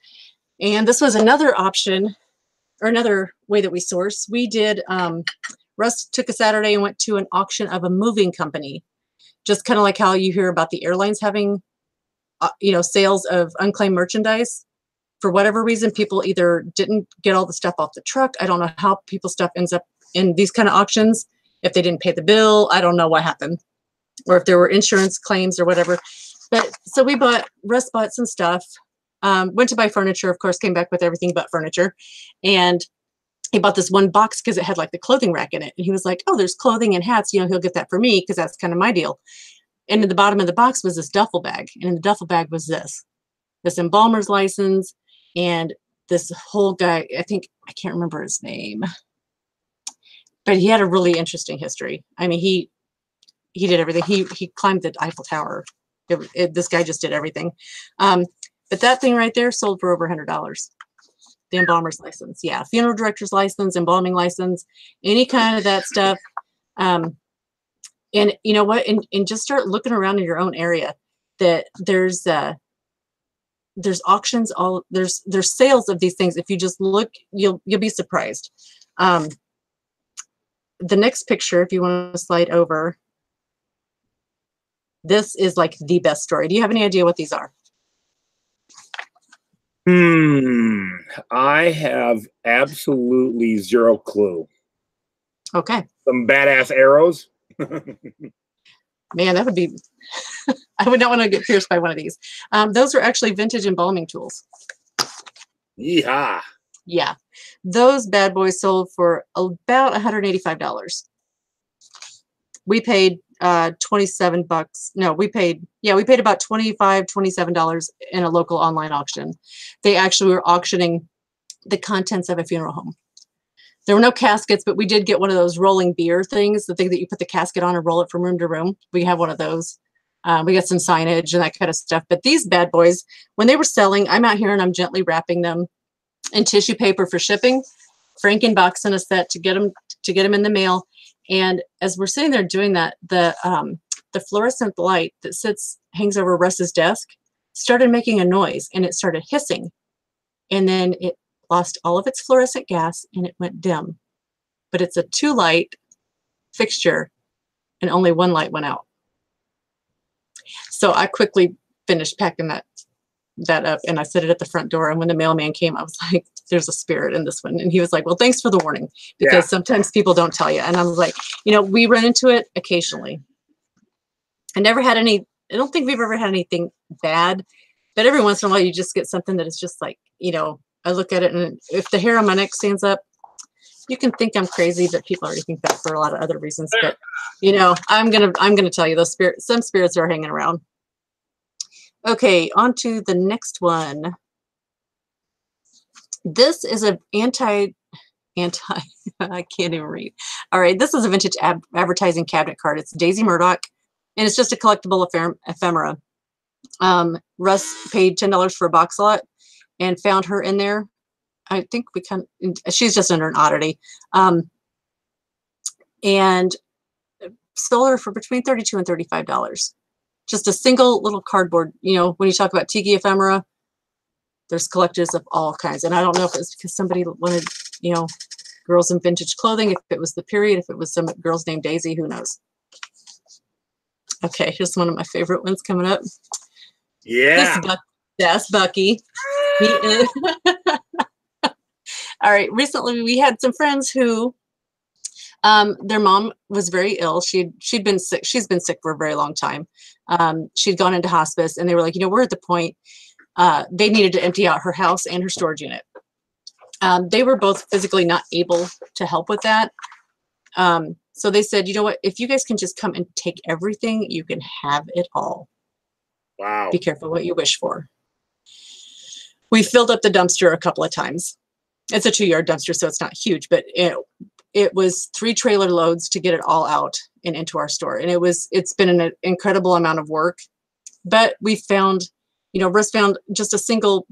And this was another option or another way that we source. We did, Russ took a Saturday and went to an auction of a moving company. Just kind of like how you hear about the airlines having, sales of unclaimed merchandise. For whatever reason, people either didn't get all the stuff off the truck. I don't know how people's stuff ends up in these kind of auctions. If they didn't pay the bill, I don't know what happened. Or if there were insurance claims or whatever. But so Russ bought some stuff, went to buy furniture, of course, came back with everything but furniture. And he bought this one box because it had like the clothing rack in it. And he was like, oh, there's clothing and hats. He'll get that for me because that's kind of my deal. And at the bottom of the box was this duffel bag. And in the duffel bag was this embalmer's license. And this whole guy, I can't remember his name, but he had a really interesting history. I mean, he did everything. He climbed the Eiffel Tower. This guy just did everything. But that thing right there sold for over $100. The embalmer's license. Yeah. Funeral director's license, embalming license, any kind of that stuff. And you know what? And just start looking around in your own area that there's, there's auctions, there's sales of these things. If you just look, you'll be surprised. The next picture, if you want to slide over, this is like the best story. Do you have any idea what these are? I have absolutely zero clue. Okay. Some badass arrows. Man, that would be, I would not want to get pierced by one of these. Those are actually vintage embalming tools. Yeehaw. Yeah. Those bad boys sold for about $185. We paid 27 bucks. No, we paid about $25, $27 in a local online auction. They actually were auctioning the contents of a funeral home. There were no caskets, but we did get one of those rolling beer things, the thing that you put the casket on and roll it from room to room. We have one of those. We got some signage and that kind of stuff. But these bad boys, when they were selling, I'm out here and I'm gently wrapping them in tissue paper for shipping, Frankenboxing a set to get them in the mail. And as we're sitting there doing that, the fluorescent light that hangs over Russ's desk started making a noise, and it started hissing. And then it lost all of its fluorescent gas and it went dim. But it's a 2-light fixture and only 1 light went out. So I quickly finished packing that up and I set it at the front door. And when the mailman came, I was like, there's a spirit in this one. And he was like, well, thanks for the warning, because sometimes people don't tell you. And I was like, we run into it occasionally. I don't think we've ever had anything bad, but every once in a while you just get something that is just like, I look at it, and if the hair on my neck stands up, you can think I'm crazy, but people already think that for a lot of other reasons. But I'm gonna tell you, some spirits are hanging around. Okay, on to the next one. This is an I can't even read. All right, this is a vintage advertising cabinet card. It's Daisy Murdoch, and it's just a collectible ephemera. Russ paid $10 for a box lot and found her in there. I think she's just under an oddity. And sold her for between $32 and $35. Just a single little cardboard. When you talk about tiki ephemera, there's collectors of all kinds. And I don't know if it's because somebody wanted, girls in vintage clothing, if it was the period, if it was some girls named Daisy, who knows? Okay, here's one of my favorite ones coming up. Yeah. That's Bucky. He is. All right. Recently, we had some friends who, their mom was very ill. She'd been sick. She's been sick for a very long time. She'd gone into hospice, and they were like, we're at the point they needed to empty out her house and her storage unit. They were both physically not able to help with that. So they said, you know what? If you guys can just come and take everything, you can have it all. Wow. Be careful what you wish for. We filled up the dumpster a couple of times. It's a 2-yard dumpster, so it's not huge, but it was 3 trailer loads to get it all out and into our store. And it's been an incredible amount of work, but we found, Russ found just a single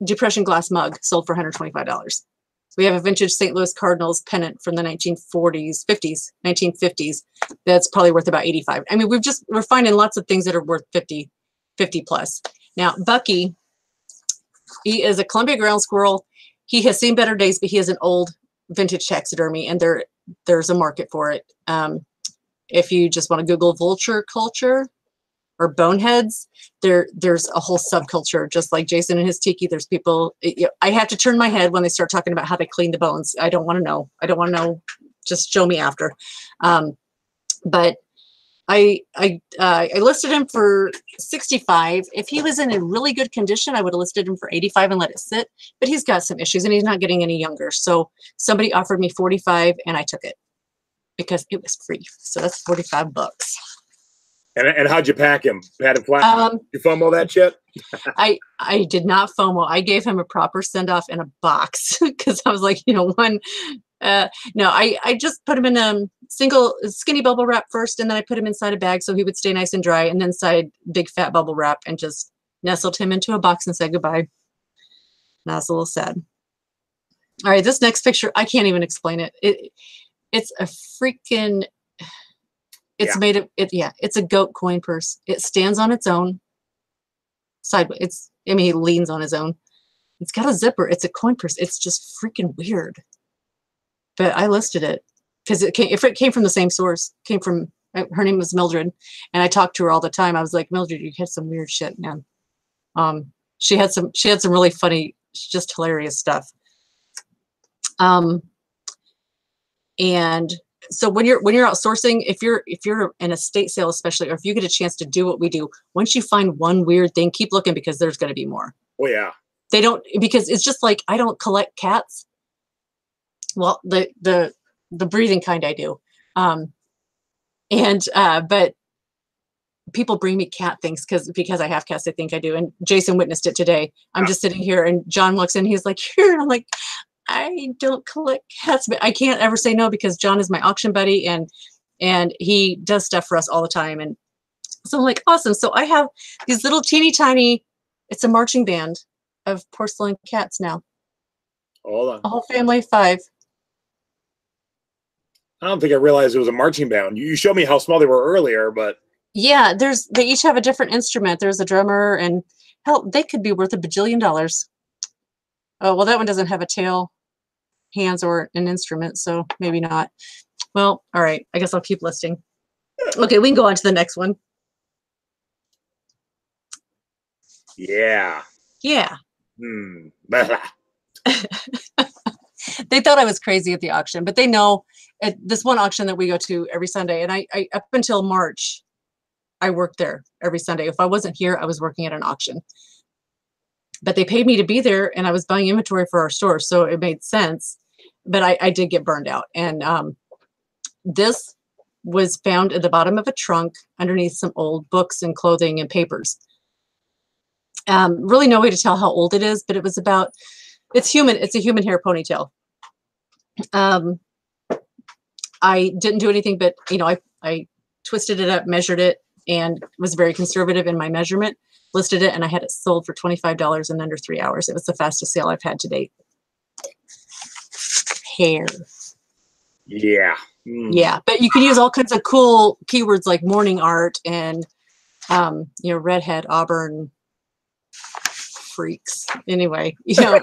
depression glass mug sold for $125. We have a vintage St. Louis Cardinals pennant from the 1950s. That's probably worth about $85. I mean, we're finding lots of things that are worth 50 plus. Now, Bucky, he is a Columbia ground squirrel. He has seen better days, but he is an old vintage taxidermy, and there's a market for it. If you just want to Google vulture culture or boneheads, there's a whole subculture, just like Jason and his tiki. There's people, I have to turn my head when they start talking about how they clean the bones. I don't want to know. Just show me after. But I listed him for $65. If he was in a really good condition, I would have listed him for $85 and let it sit. But he's got some issues, and he's not getting any younger. So somebody offered me $45, and I took it because it was free. So that's $45. And how'd you pack him? Had him flat? You FOMO that shit? I did not FOMO. I gave him a proper send-off in a box because I was like, no, I just put him in a single skinny bubble wrap first, and then I put him inside a bag so he would stay nice and dry, and then inside big fat bubble wrap, and just nestled him into a box and said goodbye. And I was a little sad. All right, this next picture, I can't even explain it. It's a freaking... It's made of it. Yeah, it's a goat coin purse. It stands on its own. sideways. I mean, he leans on his own. It's got a zipper. It's a coin purse. It's just freaking weird. But I listed it because if it came from the same source, came from, her name was Mildred, and I talked to her all the time. I was like, Mildred, you had some weird shit, man. She had some really funny, just hilarious stuff. And so when you're outsourcing, if you're in a estate sale, especially, or if you get a chance to do what we do, once you find one weird thing, keep looking, because there's going to be more. Oh yeah. They don't, because it's just like, I don't collect cats. Well, the breeding kind I do. But people bring me cat things because I have cats. I think I do. And Jason witnessed it today. I'm just sitting here and John looks in, he's like, here. And I'm like, I don't collect cats, but I can't ever say no because John is my auction buddy and he does stuff for us all the time. And so I'm like, awesome. So I have these little teeny tiny, it's a marching band of porcelain cats now. Hold on. A whole family of 5. I don't think I realized it was a marching band. You showed me how small they were earlier, but yeah, they each have a different instrument. There's a drummer, and hell, they could be worth $1 bajillion. Oh, well, that one doesn't have a tail, hands, or an instrument, so maybe not. Well, all right. I guess I'll keep listing. Okay, we can go on to the next one. Yeah. Yeah. They thought I was crazy at the auction, but they know at this one auction that we go to every Sunday, and I up until March, I worked there every Sunday. If I wasn't here, I was working at an auction. But they paid me to be there, and I was buying inventory for our store, so it made sense. But I did get burned out. And this was found at the bottom of a trunk underneath some old books and clothing and papers. Really no way to tell how old it is, but it was about, it's a human hair ponytail. I didn't do anything but, I twisted it up, measured it, and was very conservative in my measurement, listed it, and I had it sold for $25 in under 3 hours. It was the fastest sale I've had to date. Hair. Yeah. Yeah, but you can use all kinds of cool keywords like morning art and, redhead, auburn, freaks. Anyway, God,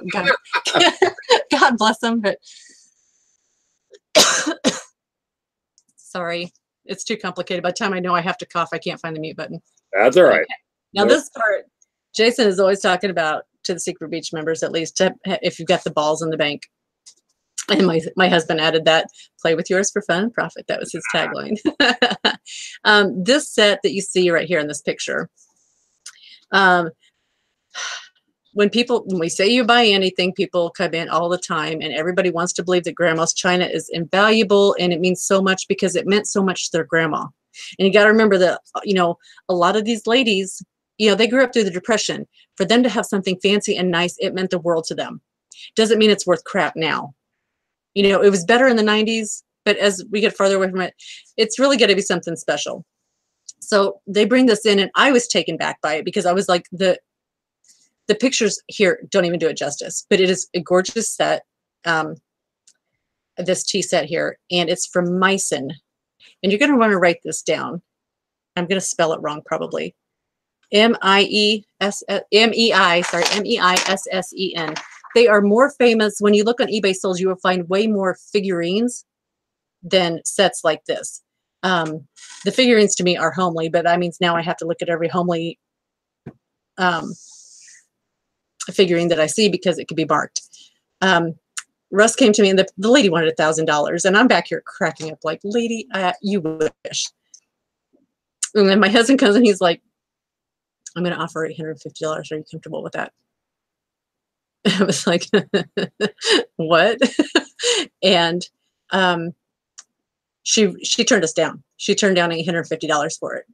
God bless them, but sorry, it's too complicated. By the time I know I have to cough, I can't find the mute button. That's all right. Okay. Now this part, Jason is always talking about, to the Secret Beach members at least, if you've got the balls in the bank. And my husband added that, play with yours for fun and profit. That was his tagline. This set that you see right here in this picture, when we say you buy anything, people come in all the time, and everybody wants to believe that grandma's china is invaluable, and it means so much because it meant so much to their grandma. And you got to remember that, a lot of these ladies, they grew up through the Depression. For them to have something fancy and nice, it meant the world to them. Doesn't mean it's worth crap now. It was better in the 90s, but as we get farther away from it, it's really going to be something special. So they bring this in, and I was taken back by it because I was like, the pictures here don't even do it justice, but it is a gorgeous set, this tea set here, and it's from Meissen. And you're going to want to write this down. I'm going to spell it wrong probably. M-E-I-S-S-E-N. They are more famous. When you look on eBay sales, you will find way more figurines than sets like this. The figurines to me are homely, but that means now I have to look at every homely figurine that I see because it could be marked. Russ came to me, and the lady wanted $1,000, and I'm back here cracking up like, lady, you wish. And then my husband comes and he's like, I'm going to offer $850. Are you comfortable with that? I was like, what? And she turned us down. She turned down $850 for it.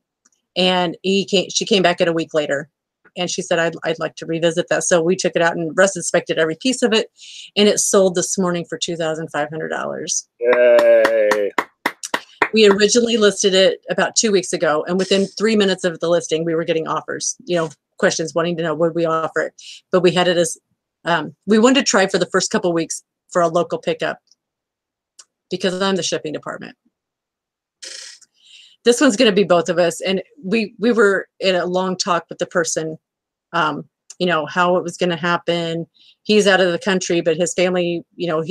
And she came back a week later, and she said, I'd like to revisit that. So we took it out, and Russ inspected every piece of it, and it sold this morning for $2,500. Yay. We originally listed it about 2 weeks ago, and within 3 minutes of the listing, we were getting offers, questions wanting to know, would we offer it? But we had it as, we wanted to try for the first couple of weeks for a local pickup because I'm the shipping department. This one's going to be both of us. And we were in a long talk with the person you know, how it was going to happen. He's out of the country, but his family, you know,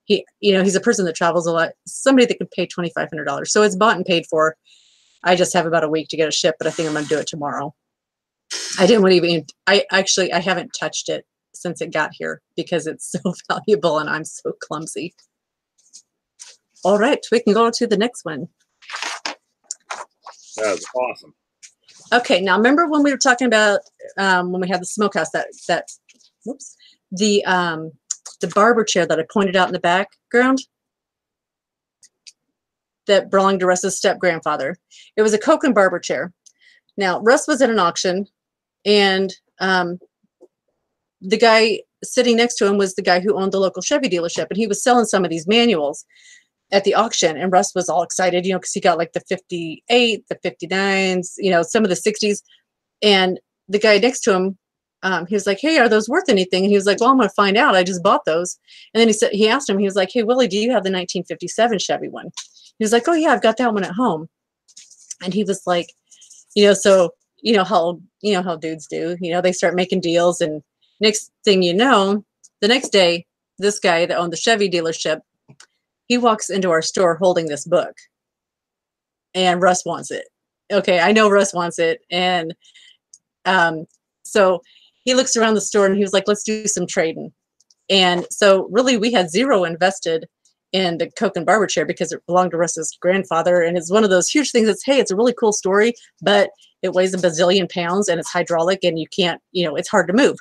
he's a person that travels a lot. Somebody that could pay $2,500. So it's bought and paid for. I just have about a week to get it shipped, but I think I'm going to do it tomorrow. I didn't want to even, I haven't touched it since it got here because it's so valuable and I'm so clumsy. All right, we can go to the next one. That was awesome. Okay, now remember when we were talking about when we had the smokehouse, whoops, the barber chair that I pointed out in the background that belonged to Russ's step-grandfather. It was a Coke and barber chair. Now, Russ was at an auction, and the guy sitting next to him was the guy who owned the local Chevy dealership, and he was selling some of these manuals at the auction, and Russ was all excited, you know, because he got like the 58, the 59s, you know, some of the 60s, and the guy next to him, he was like, hey, are those worth anything? And he was like, well, I'm going to find out. I just bought those. And then he asked him, he was like, hey, Willie, do you have the 1957 Chevy one? He was like, oh yeah, I've got that one at home. And he was like, you know, so you know how dudes do, you know, they start making deals, and next thing you know, the next day, this guy that owned the Chevy dealership, he walks into our store holding this book, and Russ wants it. Okay, I know Russ wants it, and so he looks around the store and he was like, let's do some trading. And so really we had zero invested in the Coke and barber chair because it belonged to Russ's grandfather, and it's one of those huge things that's, hey, it's a really cool story, but it weighs a bazillion pounds and it's hydraulic and you can't, you know, it's hard to move.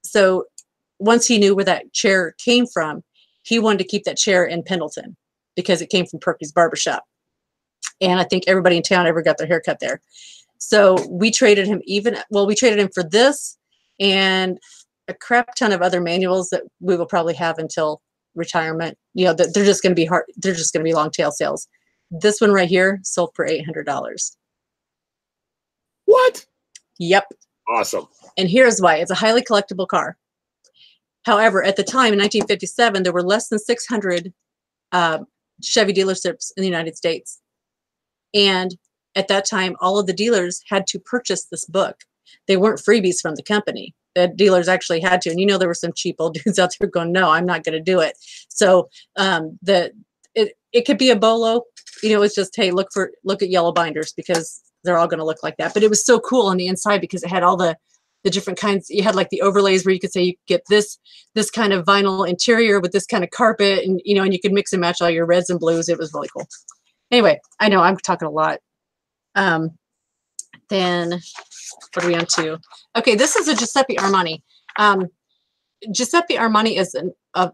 So once he knew where that chair came from, he wanted to keep that chair in Pendleton because it came from Perky's barbershop. And I think everybody in town ever got their hair cut there. So we traded him we traded him for this and a crap ton of other manuals that we will probably have until retirement. You know, they're just going to be hard. They're just going to be long tail sales. This one right here sold for $800. What? Yep. Awesome. And here's why. It's a highly collectible car. However, at the time in 1957, there were less than 600 Chevy dealerships in the United States. And at that time, all of the dealers had to purchase this book. They weren't freebies from the company. The dealers actually had to. And you know, there were some cheap old dudes out there going, no, I'm not going to do it. So it could be a bolo. You know, it's just, hey, look at yellow binders because they're all going to look like that. But it was so cool on the inside because it had all the different kinds. You had like the overlays where you could say you could get this kind of vinyl interior with this kind of carpet, and you know, and you could mix and match all your reds and blues. It was really cool. Anyway, I know I'm talking a lot. Then what are we on to? Okay, this is a Giuseppe Armani. Giuseppe Armani is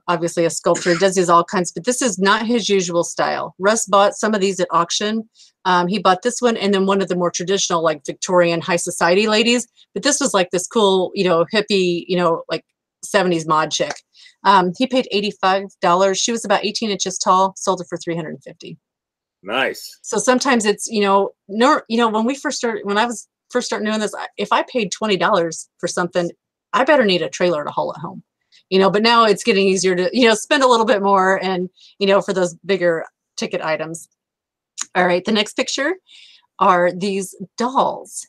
obviously a sculptor, does these all kinds, but this is not his usual style. Russ bought some of these at auction. He bought this one and then one of the more traditional, like Victorian high society ladies. But this was like this cool, you know, hippie, you know, like 70s mod chick. He paid $85. She was about 18 inches tall, sold it for $350. Nice. So sometimes it's, when I was first starting doing this, if I paid $20 for something, I better need a trailer to haul it home, you know, but now it's getting easier to, you know, spend a little bit more and, you know, for those bigger ticket items. All right. The next picture are these dolls.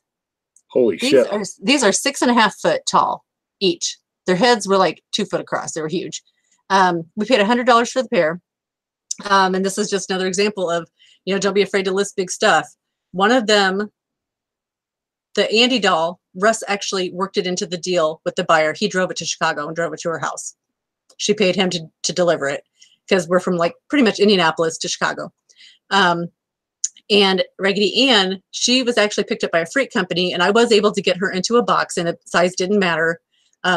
Holy shit. These are 6.5 foot tall each. Their heads were like 2 foot across. They were huge. We paid $100 for the pair. And this is just another example of, you know, don't be afraid to list big stuff. One of them, the Andy doll, Russ actually worked it into the deal with the buyer. He drove it to Chicago and drove it to her house. She paid him to deliver it because we're from like pretty much Indianapolis to Chicago. And Raggedy Ann, she was actually picked up by a freight company, and I was able to get her into a box, and the size didn't matter.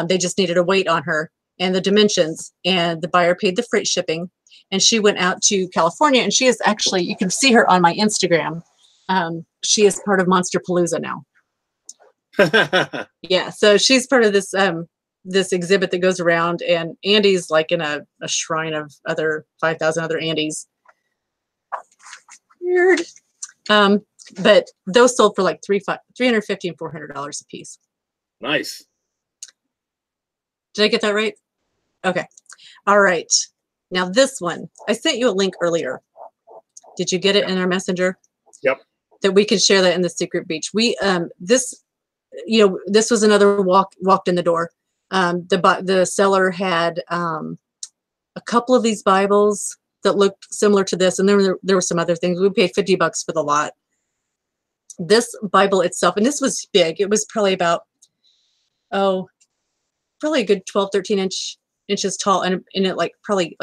They just needed a weight on her and the dimensions, and the buyer paid the freight shipping. And she went out to California, and she is actually, you can see her on my Instagram. She is part of Monster Palooza now. Yeah, so she's part of this this exhibit that goes around, and Andy's like in a shrine of 5,000 other Andys. Weird. But those sold for like $350 and $400 a piece. Nice. Did I get that right? Okay. All right. Now this one, I sent you a link earlier. Did you get it in our messenger? Yep. That we can share that in the secret beach. We this this was another walked in the door. The seller had a couple of these Bibles that looked similar to this, and there were some other things. We paid $50 for the lot. This Bible itself, and this was big. It was probably about probably a good 12, 13 inches tall, and it probably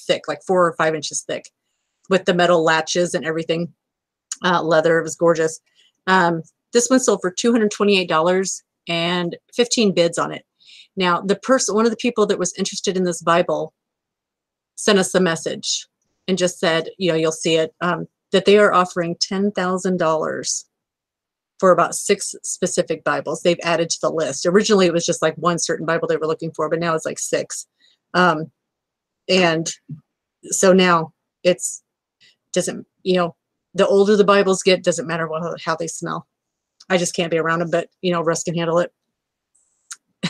thick, like 4 or 5 inches thick, with the metal latches and everything, leather. It was gorgeous. This one sold for $228 and 15 bids on it. Now, one of the people that was interested in this Bible sent us a message and just said, you'll see it, that they are offering $10,000 for about 6 specific Bibles they've added to the list. Originally, it was just like one certain Bible they were looking for, but now it's like 6. And so now doesn't, the older the Bibles get, doesn't matter how they smell. I just can't be around them, but Russ can handle it.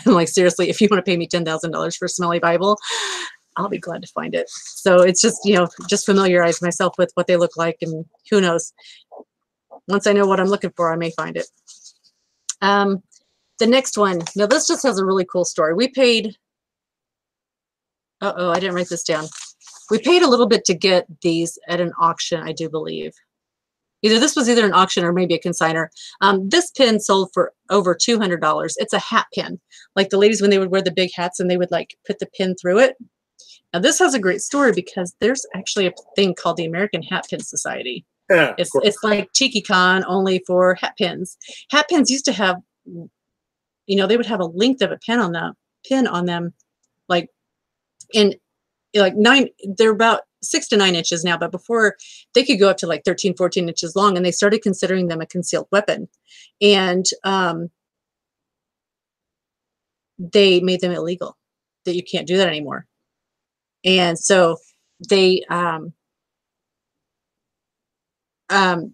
Like, seriously, if you want to pay me $10,000 for a smelly Bible, I'll be glad to find it. So it's just, just familiarize myself with what they look like, and who knows, once I know what I'm looking for, I may find it. The next one, now this just has a really cool story. We paid, I didn't write this down. We paid a little bit to get these at an auction, I do believe. This was either an auction or maybe a consignor. This pin sold for over $200. It's a hat pin, like the ladies when they would wear the big hats and they would put the pin through it. Now this has a great story because there's actually a thing called the American Hat Pin Society. Yeah, it's like TikiCon only for hat pins. Hat pins used to have, they would have a length of a pin on them, like they're about 6 to 9 inches now, but before they could go up to like 13, 14 inches long, and they started considering them a concealed weapon. And they made them illegal, that you can't do that anymore. And so they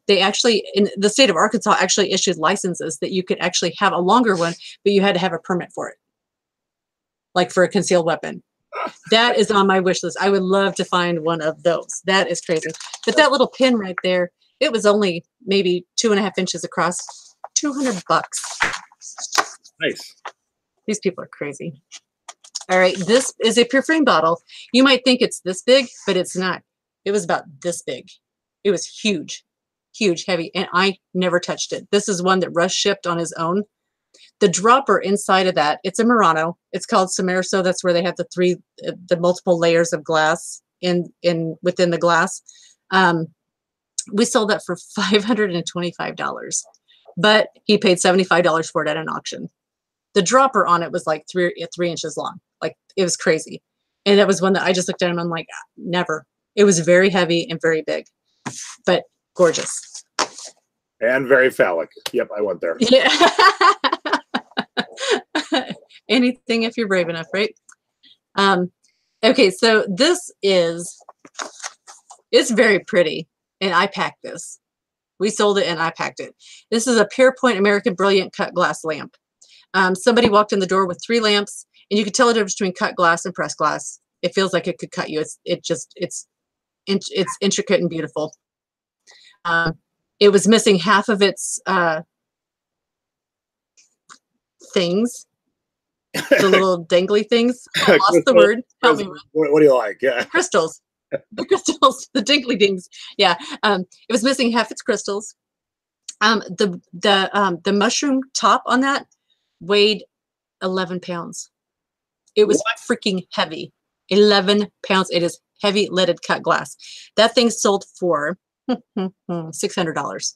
actually, in the state of Arkansas, actually issued licenses that you could actually have a longer one, but you had to have a permit for it, like for a concealed weapon. That is on my wish list. I would love to find one of those. That is crazy. But that little pin right there, it was only maybe 2.5 inches across. $200. Nice. These people are crazy. All right, this is a pure frame bottle. You might think it's this big, but it's not. It was about this big. It was huge, heavy, and I never touched it. This is one that Russ shipped on his own. The dropper inside of that, it's a Murano. It's called Samerso. That's where they have the multiple layers of glass within the glass. We sold that for $525, but he paid $75 for it at an auction. The dropper on it was like 3 inches long. Like, it was crazy. And that was one that I just looked at him and I'm like, never. It was very heavy and very big, but gorgeous. And very phallic. Yep, I went there. Yeah. Anything if you're brave enough, right? Okay, so it's very pretty, and I packed this. We sold it and I packed it. This is a Pierpoint American Brilliant cut glass lamp. Somebody walked in the door with 3 lamps, and you could tell the difference between cut glass and pressed glass. It feels like it could cut you. It's intricate and beautiful. It was missing half of its things, the little dangly things. I lost the word. Help me. What do you like? Yeah. Crystals. The crystals, the dingly dings. Yeah. It was missing half its crystals. The mushroom top on that weighed 11 pounds. It was freaking heavy. 11 pounds. It is heavy leaded cut glass. That thing sold for $600.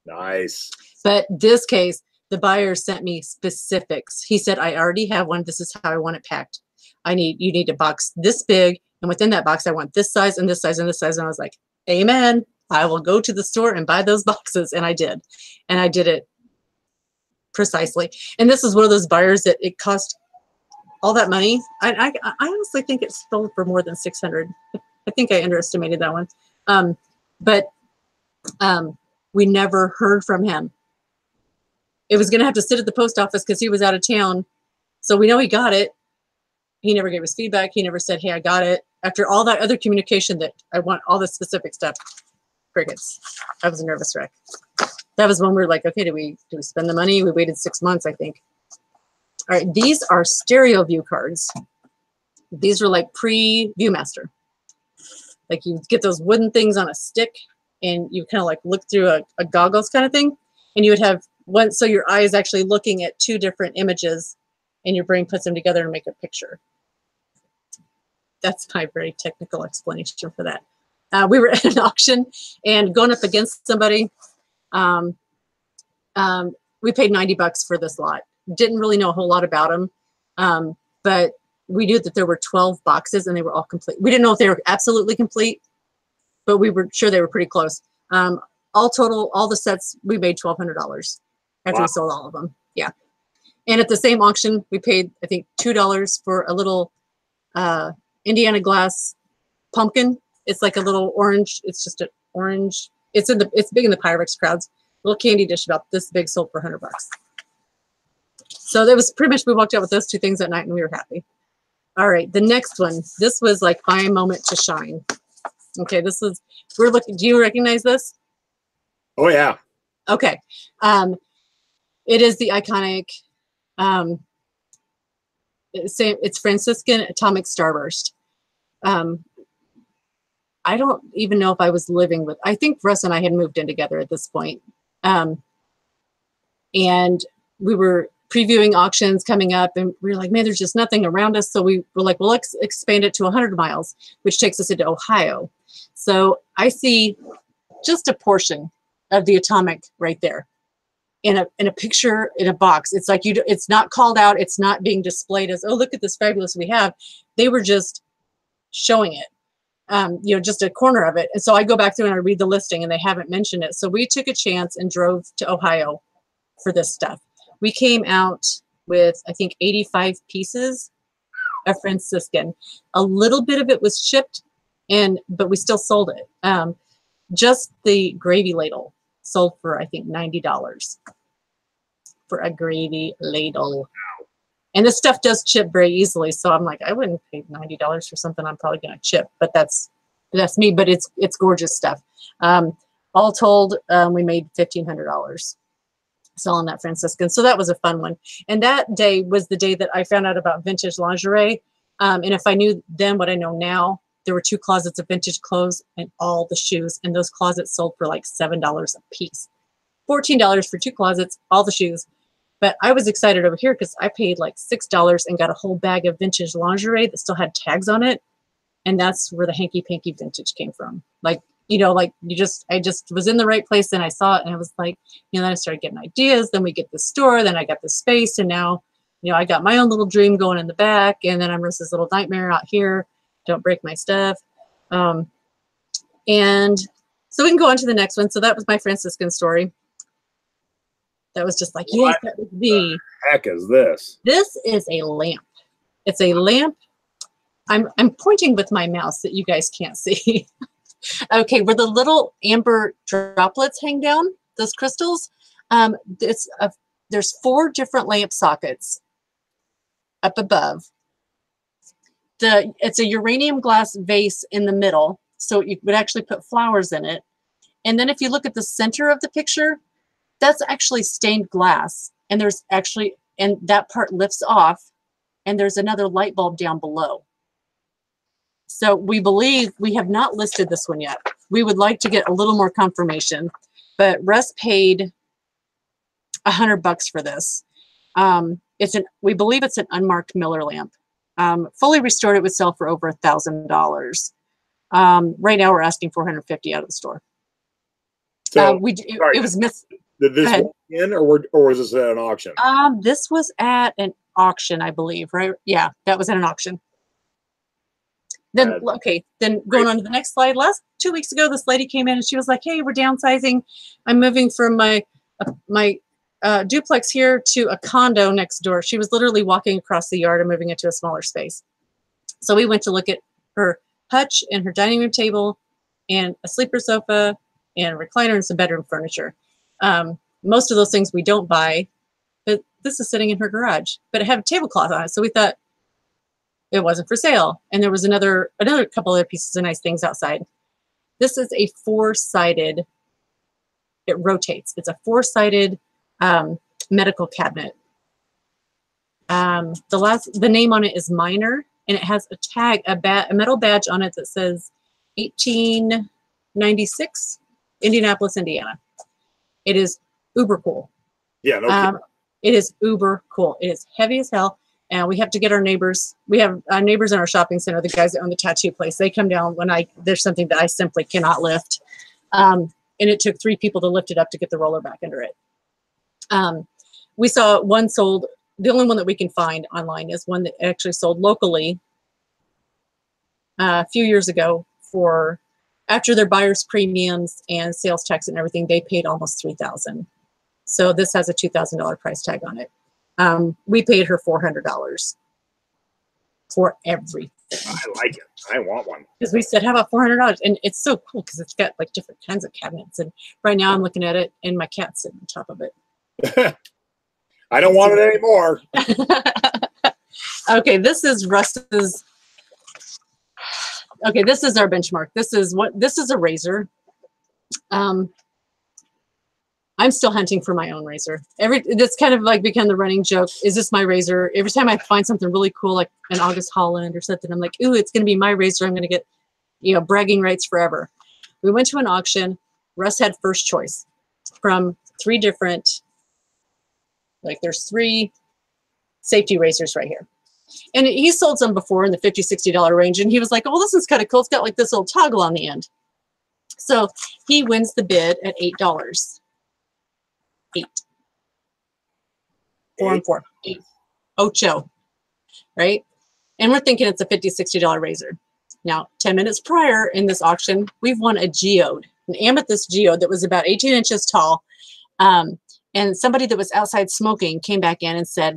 Nice. But this case, the buyer sent me specifics. He said, I already have one. This is how I want it packed. You need a box this big. And within that box, I want this size and this size and this size. And I was like, amen. I will go to the store and buy those boxes. And I did. And I did it precisely. And this is one of those buyers that it cost all that money. I honestly think it sold for more than $600. I think I underestimated that one. But we never heard from him. It was going to have to sit at the post office because he was out of town. So we know he got it. He never gave us feedback. He never said, hey, I got it. After all that other communication that I want all the specific stuff. crickets. I was a nervous wreck. That was when we were like, okay, do we spend the money? We waited 6 months, I think. All right, these are stereo view cards. These were like pre-Viewmaster. Like you get those wooden things on a stick and you kind of like look through a goggles kind of thing. And you would have one, so your eye is actually looking at two different images and your brain puts them together and make a picture. That's my very technical explanation for that. We were at an auction and going up against somebody. We paid $90 for this lot. Didn't really know a whole lot about them, but we knew that there were 12 boxes and they were all complete. We didn't know if they were absolutely complete, but we were sure they were pretty close. All total, all the sets, we made $1,200 after we sold all of them. Yeah. And at the same auction, we paid, I think, $2 for a little Indiana glass pumpkin. It's like a little orange. It's just an orange. It's big in the Pyrex crowds. Little candy dish about this big, sold for $100. So that was pretty much, we walked out with those two things that night and we were happy. All right, the next one. This was like my moment to shine. Okay, this is, we're looking, do you recognize this? Oh yeah. Okay. It is the iconic, it's Franciscan atomic starburst. I don't even know if I was living with, I think Russ and I had moved in together at this point. And we were previewing auctions coming up and we were like, man, there's just nothing around us. So we were like, well, let's expand it to 100 miles, which takes us into Ohio. So I see just a portion of the atomic right there in a picture in a box. It's like, it's not called out. It's not being displayed as, oh, look at this fabulous we have. They were just showing it. You know, just a corner of it. And so I go back through and I read the listing and they haven't mentioned it. So we took a chance and drove to Ohio for this stuff. We came out with, I think, 85 pieces of Franciscan. A little bit of it was shipped, but we still sold it. Just the gravy ladle sold for, I think, $90 for a gravy ladle. And this stuff does chip very easily. So I'm like, I wouldn't pay $90 for something I'm probably going to chip, but that's me, but it's gorgeous stuff. All told, we made $1,500 selling that Franciscan. So that was a fun one. And that day was the day that I found out about vintage lingerie. And if I knew then what I know now, there were 2 closets of vintage clothes and all the shoes. And those closets sold for like $7 a piece. $14 for 2 closets, all the shoes. But I was excited over here because I paid like $6 and got a whole bag of vintage lingerie that still had tags on it. And that's where the hanky panky vintage came from. Like, you know, like I just was in the right place and I saw it and I was like, you know, then I started getting ideas. Then we get the store, then I got the space. And now, you know, I got my own little dream going in the back. And then I'm just this little nightmare out here. Don't break my stuff. And so we can go on to the next one. So that was my Franciscan story. That was just like, yes, that was me. What the heck is this? This is a lamp. It's a lamp. I'm pointing with my mouse that you guys can't see. Okay, where the little amber droplets hang down, those crystals, there's 4 different lamp sockets up above. It's a uranium glass vase in the middle, so you would actually put flowers in it. And then if you look at the center of the picture, that's actually stained glass. And and that part lifts off, and there's another light bulb down below. So we believe, we have not listed this one yet. We would like to get a little more confirmation, but Russ paid $100 for this. We believe it's an unmarked Miller lamp. Fully restored, it would sell for over $1,000. Right now we're asking $450 out of the store. So it was Did this walk in or was this at an auction? This was at an auction, I believe, right? Yeah, that was at an auction. Then, okay, then going on to the next slide. 2 weeks ago, this lady came in and she was like, hey, we're downsizing. I'm moving from my duplex here to a condo next door. She was literally walking across the yard and moving into a smaller space. So we went to look at her hutch and her dining room table and a sleeper sofa and a recliner and some bedroom furniture. Most of those things we don't buy, but this is sitting in her garage, but it had a tablecloth on it. So we thought it wasn't for sale. And there was another couple of pieces of nice things outside. This is a four-sided, it rotates. It's a four-sided medical cabinet. The name on it is minor, and it has a tag, a metal badge on it that says 1896, Indianapolis, Indiana. It is uber cool. Yeah, no kidding. It is uber cool. It is heavy as hell, and we have to get our neighbors. We have neighbors in our shopping center, the guys that own the tattoo place. They come down when there's something that I simply cannot lift. And it took 3 people to lift it up to get the roller back under it. We saw one sold. The only one that we can find online is one that actually sold locally a few years ago for, after their buyer's premiums and sales tax and everything, they paid almost $3,000. So this has a $2,000 price tag on it. We paid her $400 for everything. I like it. I want one. Because we said, how about $400? And it's so cool because it's got like different kinds of cabinets. And right now I'm looking at it and my cat's sitting on top of it. I don't want it anymore. Okay, this is Russ's. Okay, this is our benchmark. This is a razor. I'm still hunting for my own razor. That's kind of like become the running joke. Is this my razor? Every time I find something really cool, like an August Holland or something, I'm like, ooh, it's going to be my razor. I'm going to get, bragging rights forever. We went to an auction. Russ had first choice from 3 different, there's 3 safety razors right here. And he sold some before in the $50, $60 range. And he was like, oh, this is kind of cool. It's got like this little toggle on the end. So he wins the bid at $8. 8. 4 and 4. 8. Ocho. Right? And we're thinking it's a $50, $60 razor. Now, 10 minutes prior in this auction, we've won a geode, an amethyst geode that was about 18 inches tall. And somebody that was outside smoking came back in and said,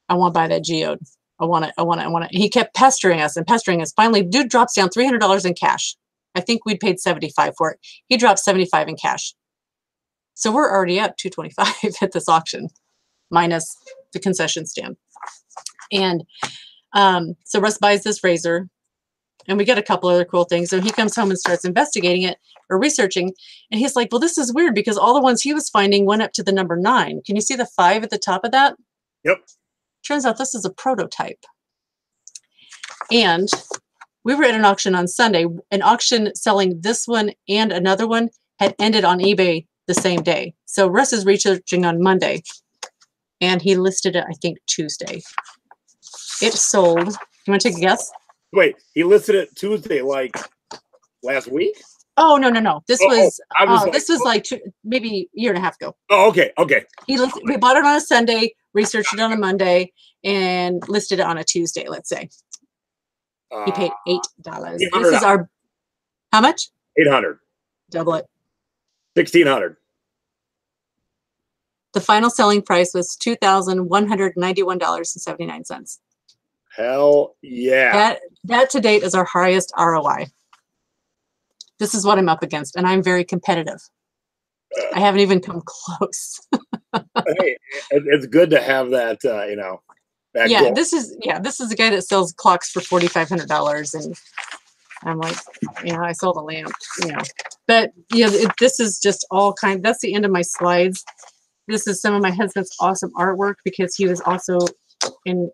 I want to buy that geode. I want it. I want it. I want it. He kept pestering us and pestering us. Finally, dude drops down $300 in cash. I think we'd paid $75 for it. He dropped $75 in cash. So we're already up $225 at this auction, minus the concession stand. And so Russ buys this razor, and we get a couple other cool things. So he comes home and starts investigating it or researching. And he's like, well, this is weird because all the ones he was finding went up to the number 9. Can you see the 5 at the top of that? Yep. Turns out this is a prototype. And we were at an auction on Sunday. An auction selling this one and another one had ended on eBay the same day. So Russ is researching on Monday, and he listed it, I think, Tuesday. It sold. You want to take a guess? Wait, he listed it Tuesday, like last week? Oh, no. This was like maybe a year and a half ago. Oh, okay. We bought it on a Sunday, researched it on a Monday, and listed it on a Tuesday, let's say. He paid $8. This is our, how much? $800. Double it. $1,600. The final selling price was $2,191.79. Hell yeah. That to date is our highest ROI. This is what I'm up against, and I'm very competitive. I haven't even come close. Hey, it's good to have that, that goal. This is a guy that sells clocks for $4,500, and I'm like, I sold a lamp, But this is just all kind. That's the end of my slides. This is some of my husband's awesome artwork because he was also in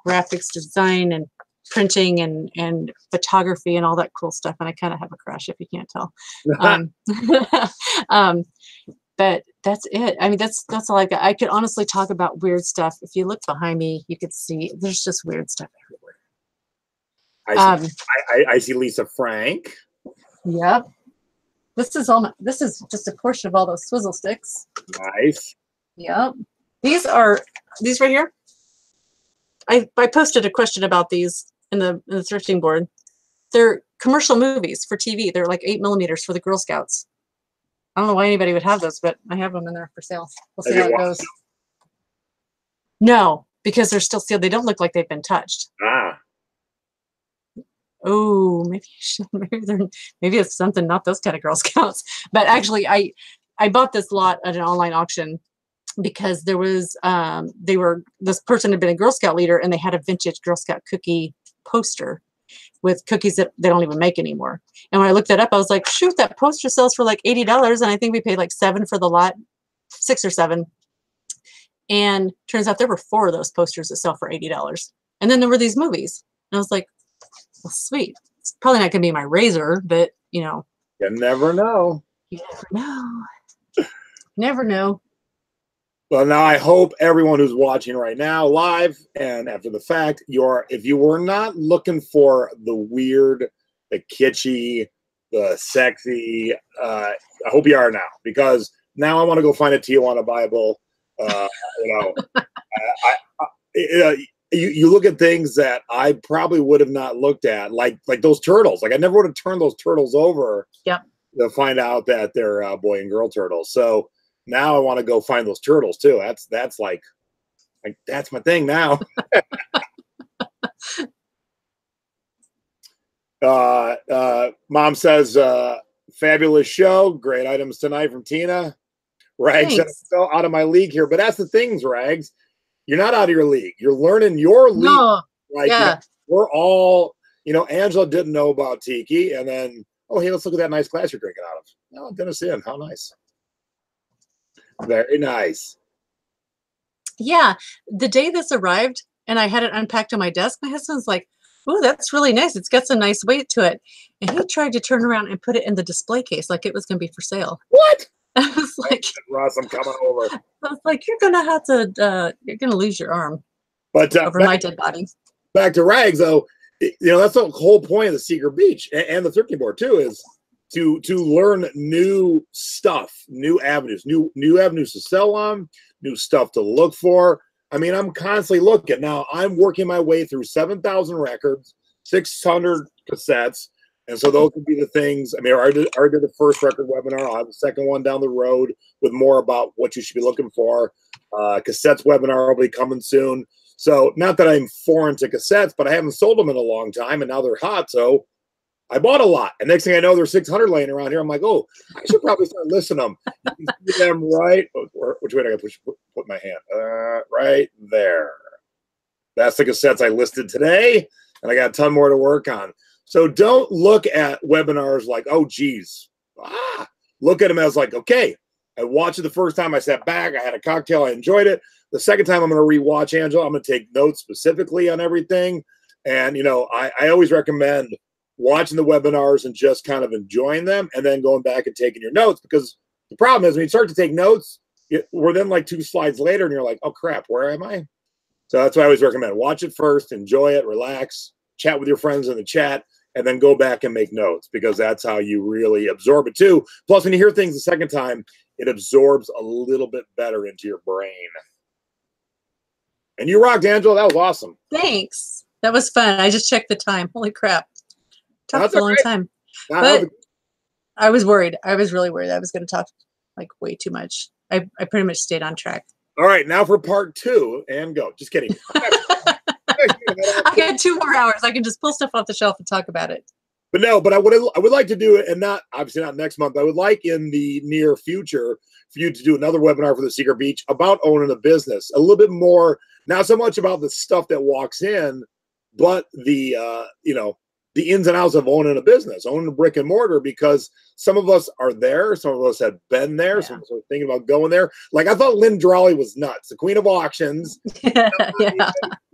graphics design and printing and photography and all that cool stuff. And I kind of have a crush, if you can't tell. But that's it. I mean, that's all I got. I could honestly talk about weird stuff. If you look behind me, you could see there's just weird stuff everywhere. I see Lisa Frank. Yep. This is just a portion of all those swizzle sticks. Nice. Yep. These right here. I posted a question about these in the thrifting board. They're commercial movies for TV. They're like 8mm for the Girl Scouts. I don't know why anybody would have those, but I have them in there for sale. We'll see how it goes. No, because they're still sealed. They don't look like they've been touched. Oh, maybe it's something, not those kind of Girl Scouts. But actually, I bought this lot at an online auction because there was this person had been a Girl Scout leader, and they had a vintage Girl Scout cookie poster, with cookies that they don't even make anymore. And when I looked that up, I was like, shoot, that poster sells for like $80. And I think we paid like $7 for the lot, 6 or 7. And turns out there were 4 of those posters that sell for $80. And then there were these movies. And I was like, well, sweet. It's probably not going to be my razor, but you know. You never know. You never know. Never know. Well, now I hope everyone who's watching right now live and after the fact, if you were not looking for the weird, the kitschy, the sexy, I hope you are now, because now I want to go find a Tijuana Bible. You look at things that I probably would have not looked at, like those turtles. Like I never would have turned those turtles over. Yep. To find out that they're boy and girl turtles. So now I want to go find those turtles too. That's like that's my thing now. Mom says, fabulous show. Great items tonight from Tina. Rags said, I'm so out of my league here. But that's the things, Rags. You're not out of your league. You're learning your league. No. Like, yeah. You know, we're all, Angela didn't know about Tiki. And then, oh, hey, let's look at that nice glass you're drinking out of. Oh, Dennis Inn. How nice. Very nice. Yeah. The day this arrived and I had it unpacked on my desk, my husband's like, oh, that's really nice. It's got some nice weight to it. And he tried to turn around and put it in the display case like it was going to be for sale. What? I was like, Russ, I'm coming over. I was like, you're going to have to, you're going to lose your arm over my dead body. Back to Rags, though, that's the whole point of the Secret Beach and the 13 board, too, is to learn new stuff, new avenues, new avenues to sell on, new stuff to look for. I mean, I'm constantly looking. Now, I'm working my way through 7,000 records, 600 cassettes. And so those would be the things. I mean, I already did the first record webinar. I'll have the second one down the road with more about what you should be looking for. Cassettes webinar will be coming soon. So not that I'm foreign to cassettes, but I haven't sold them in a long time, and now they're hot. So I bought a lot. And next thing I know, there's 600 laying around here. I'm like, oh, I should probably start listing them. You can see them right. Which way do I put my hand? Right there. That's the cassettes I listed today, and I got a ton more to work on. So don't look at webinars like, oh, geez. Look at them as like, okay, I watched it the first time. I sat back. I had a cocktail. I enjoyed it. The second time I'm going to rewatch Angela. I'm going to take notes specifically on everything. And, I always recommend watching the webinars and just kind of enjoying them and then going back and taking your notes, because the problem is when you start to take notes, we're then like 2 slides later and you're like, oh, crap, where am I? So that's why I always recommend watch it first, enjoy it, relax, chat with your friends in the chat, and then go back and make notes, because that's how you really absorb it too. Plus, when you hear things the second time, it absorbs a little bit better into your brain. And you rocked, Angela. That was awesome. Thanks. That was fun. I just checked the time. Holy crap. Talked for a long time. But I was worried. I was really worried I was going to talk like way too much. I pretty much stayed on track. All right. Now for part 2 and go. Just kidding. I got 2 more hours. I can just pull stuff off the shelf and talk about it. But no, but I would like to do it, and not obviously not next month. I would like in the near future for you to do another webinar for the Secret Beach about owning a business, a little bit more, not so much about the stuff that walks in, but the ins and outs of owning a business, owning a brick and mortar, because some of us are there, some of us have been there, yeah. Some of us are thinking about going there. Like I thought Lynn Drawley was nuts, the queen of auctions, yeah.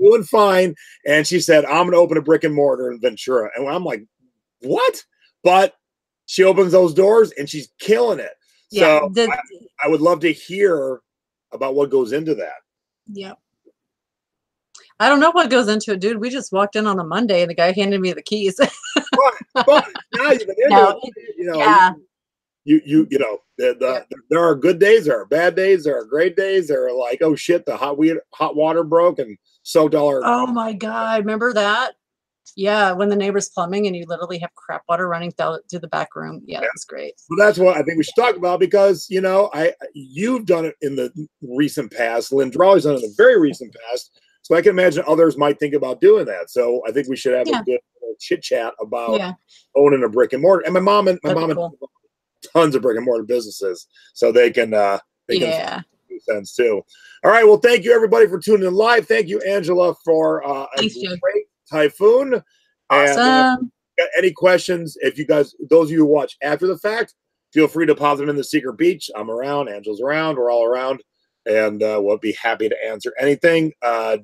Doing fine, and she said, "I'm going to open a brick and mortar in Ventura," and I'm like, what? But she opens those doors and she's killing it. Yeah, so I would love to hear about what goes into that. Yeah. I don't know what goes into it, dude. We just walked in on a Monday and the guy handed me the keys. but now you've been into it, yeah. There are good days, there are bad days, there are great days. There are like, oh shit, the hot water broke and soaked all our. Oh my God. Remember that? Yeah, when the neighbor's plumbing and you literally have crap water running through the back room. Yeah, that was great. Well, that's what I think we should talk about, because you've done it in the recent past. Lynn Drawley's done it in the very recent past. So I can imagine others might think about doing that. So I think we should have a good chit chat about owning a brick and mortar. And my mom and tons of brick and mortar businesses, so they can make sense too. All right. Well, thank you everybody for tuning in live. Thank you, Angela, for a great Typhoon. And Awesome. got any questions, if you guys, those of you who watch after the fact, feel free to pop them in the secret beach. I'm around. Angela's around. We're all around. And we'll be happy to answer anything.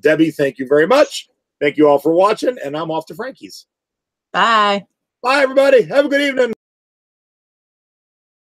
Debbie, thank you very much. Thank you all for watching. And I'm off to Frankie's. Bye. Bye, everybody. Have a good evening.